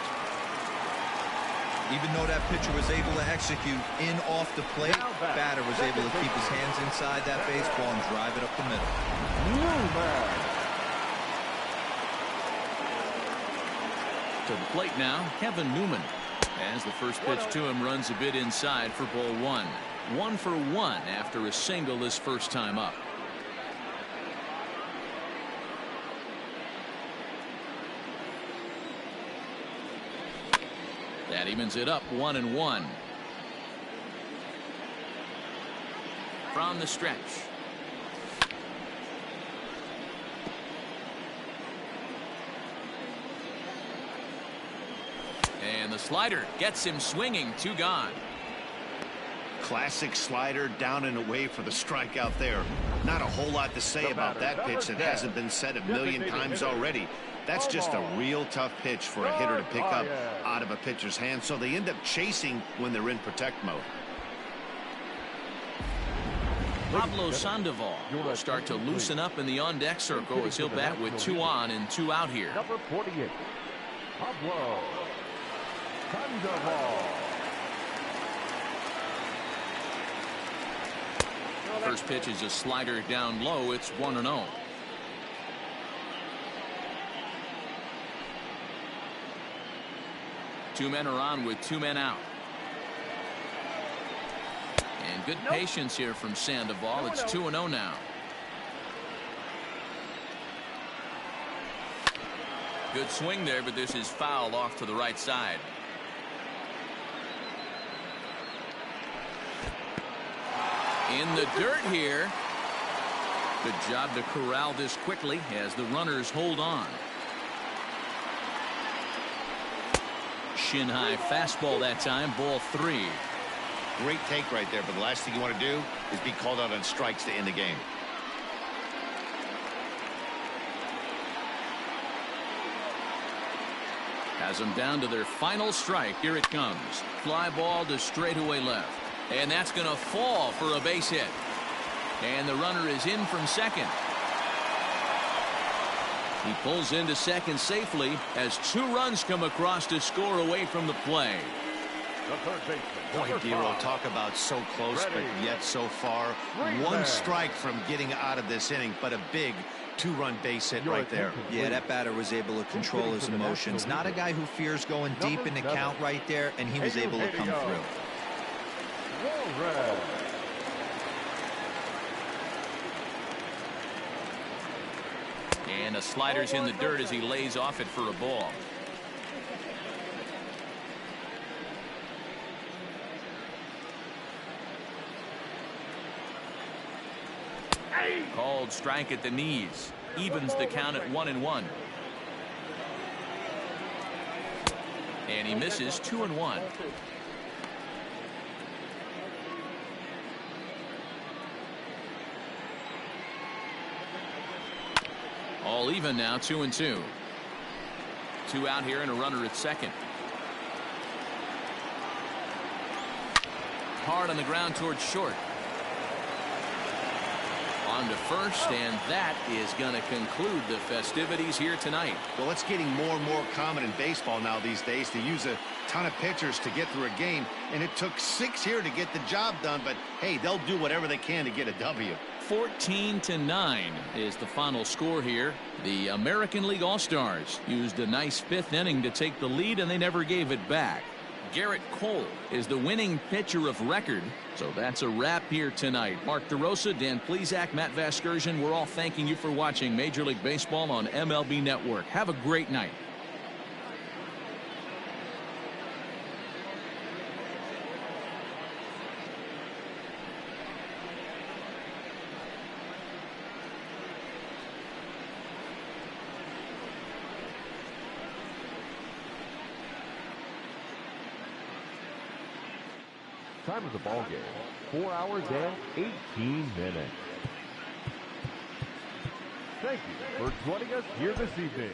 Even though that pitcher was able to execute in off the plate, batter was able to keep his hands inside that baseball and drive it up the middle. To the plate now, Kevin Newman. As the first pitch to him runs a bit inside for ball 1. 1 for 1 after a single his first time up. That evens it up 1-1. from the stretch. And the slider gets him swinging. 2 gone. Classic slider down and away for the strikeout there. Not a whole lot to say about that pitch that hasn't been said a million times already. That's just a real tough pitch for a hitter to pick up out of a pitcher's hand, so they end up chasing when they're in protect mode. Pablo Sandoval will start to loosen up in the on-deck circle as he'll bat with 2 on and 2 out here. Number 48, Pablo Sandoval. First pitch is a slider down low. It's 1-0. Two men are on with 2 men out. And good patience here from Sandoval. It's 2-0 now. Good swing there, but this is foul off to the right side. In the dirt here. Good job to corral this quickly as the runners hold on. Shin high fastball that time. Ball 3. Great take right there, but the last thing you want to do is be called out on strikes to end the game. Has them down to their final strike. Here it comes. Fly ball to straightaway left. And that's going to fall for a base hit. And the runner is in from second. He pulls into second safely as 2 runs come across to score away from the play. The third baseman. Boy, Dero, talk about so close, but yet so far. 1 strike from getting out of this inning, but a big 2-run base hit right there. Yeah, that batter was able to control his emotions. Not a guy who fears going deep in the count right there, and he was able to come through. And a slider's in the dirt as he lays off it for a ball. Called strike at the knees. Evens the count at 1-1. And he misses 2-1. All even now, 2-2. 2 out here and a runner at second. Hard on the ground towards short. On to first, and that is going to conclude the festivities here tonight. Well, it's getting more and more common in baseball now these days to use a ton of pitchers to get through a game, and it took 6 here to get the job done, but hey, they'll do whatever they can to get a W. 14-9 is the final score here. The American League All-Stars used a nice 5th inning to take the lead, and they never gave it back. Garrett Cole is the winning pitcher of record. So that's a wrap here tonight. Mark DeRosa, Dan Plesac, Matt Vasgersian, we're all thanking you for watching Major League Baseball on MLB Network. Have a great night. Time of the ball game, 4 hours and 18 minutes. Thank you for joining us here this evening.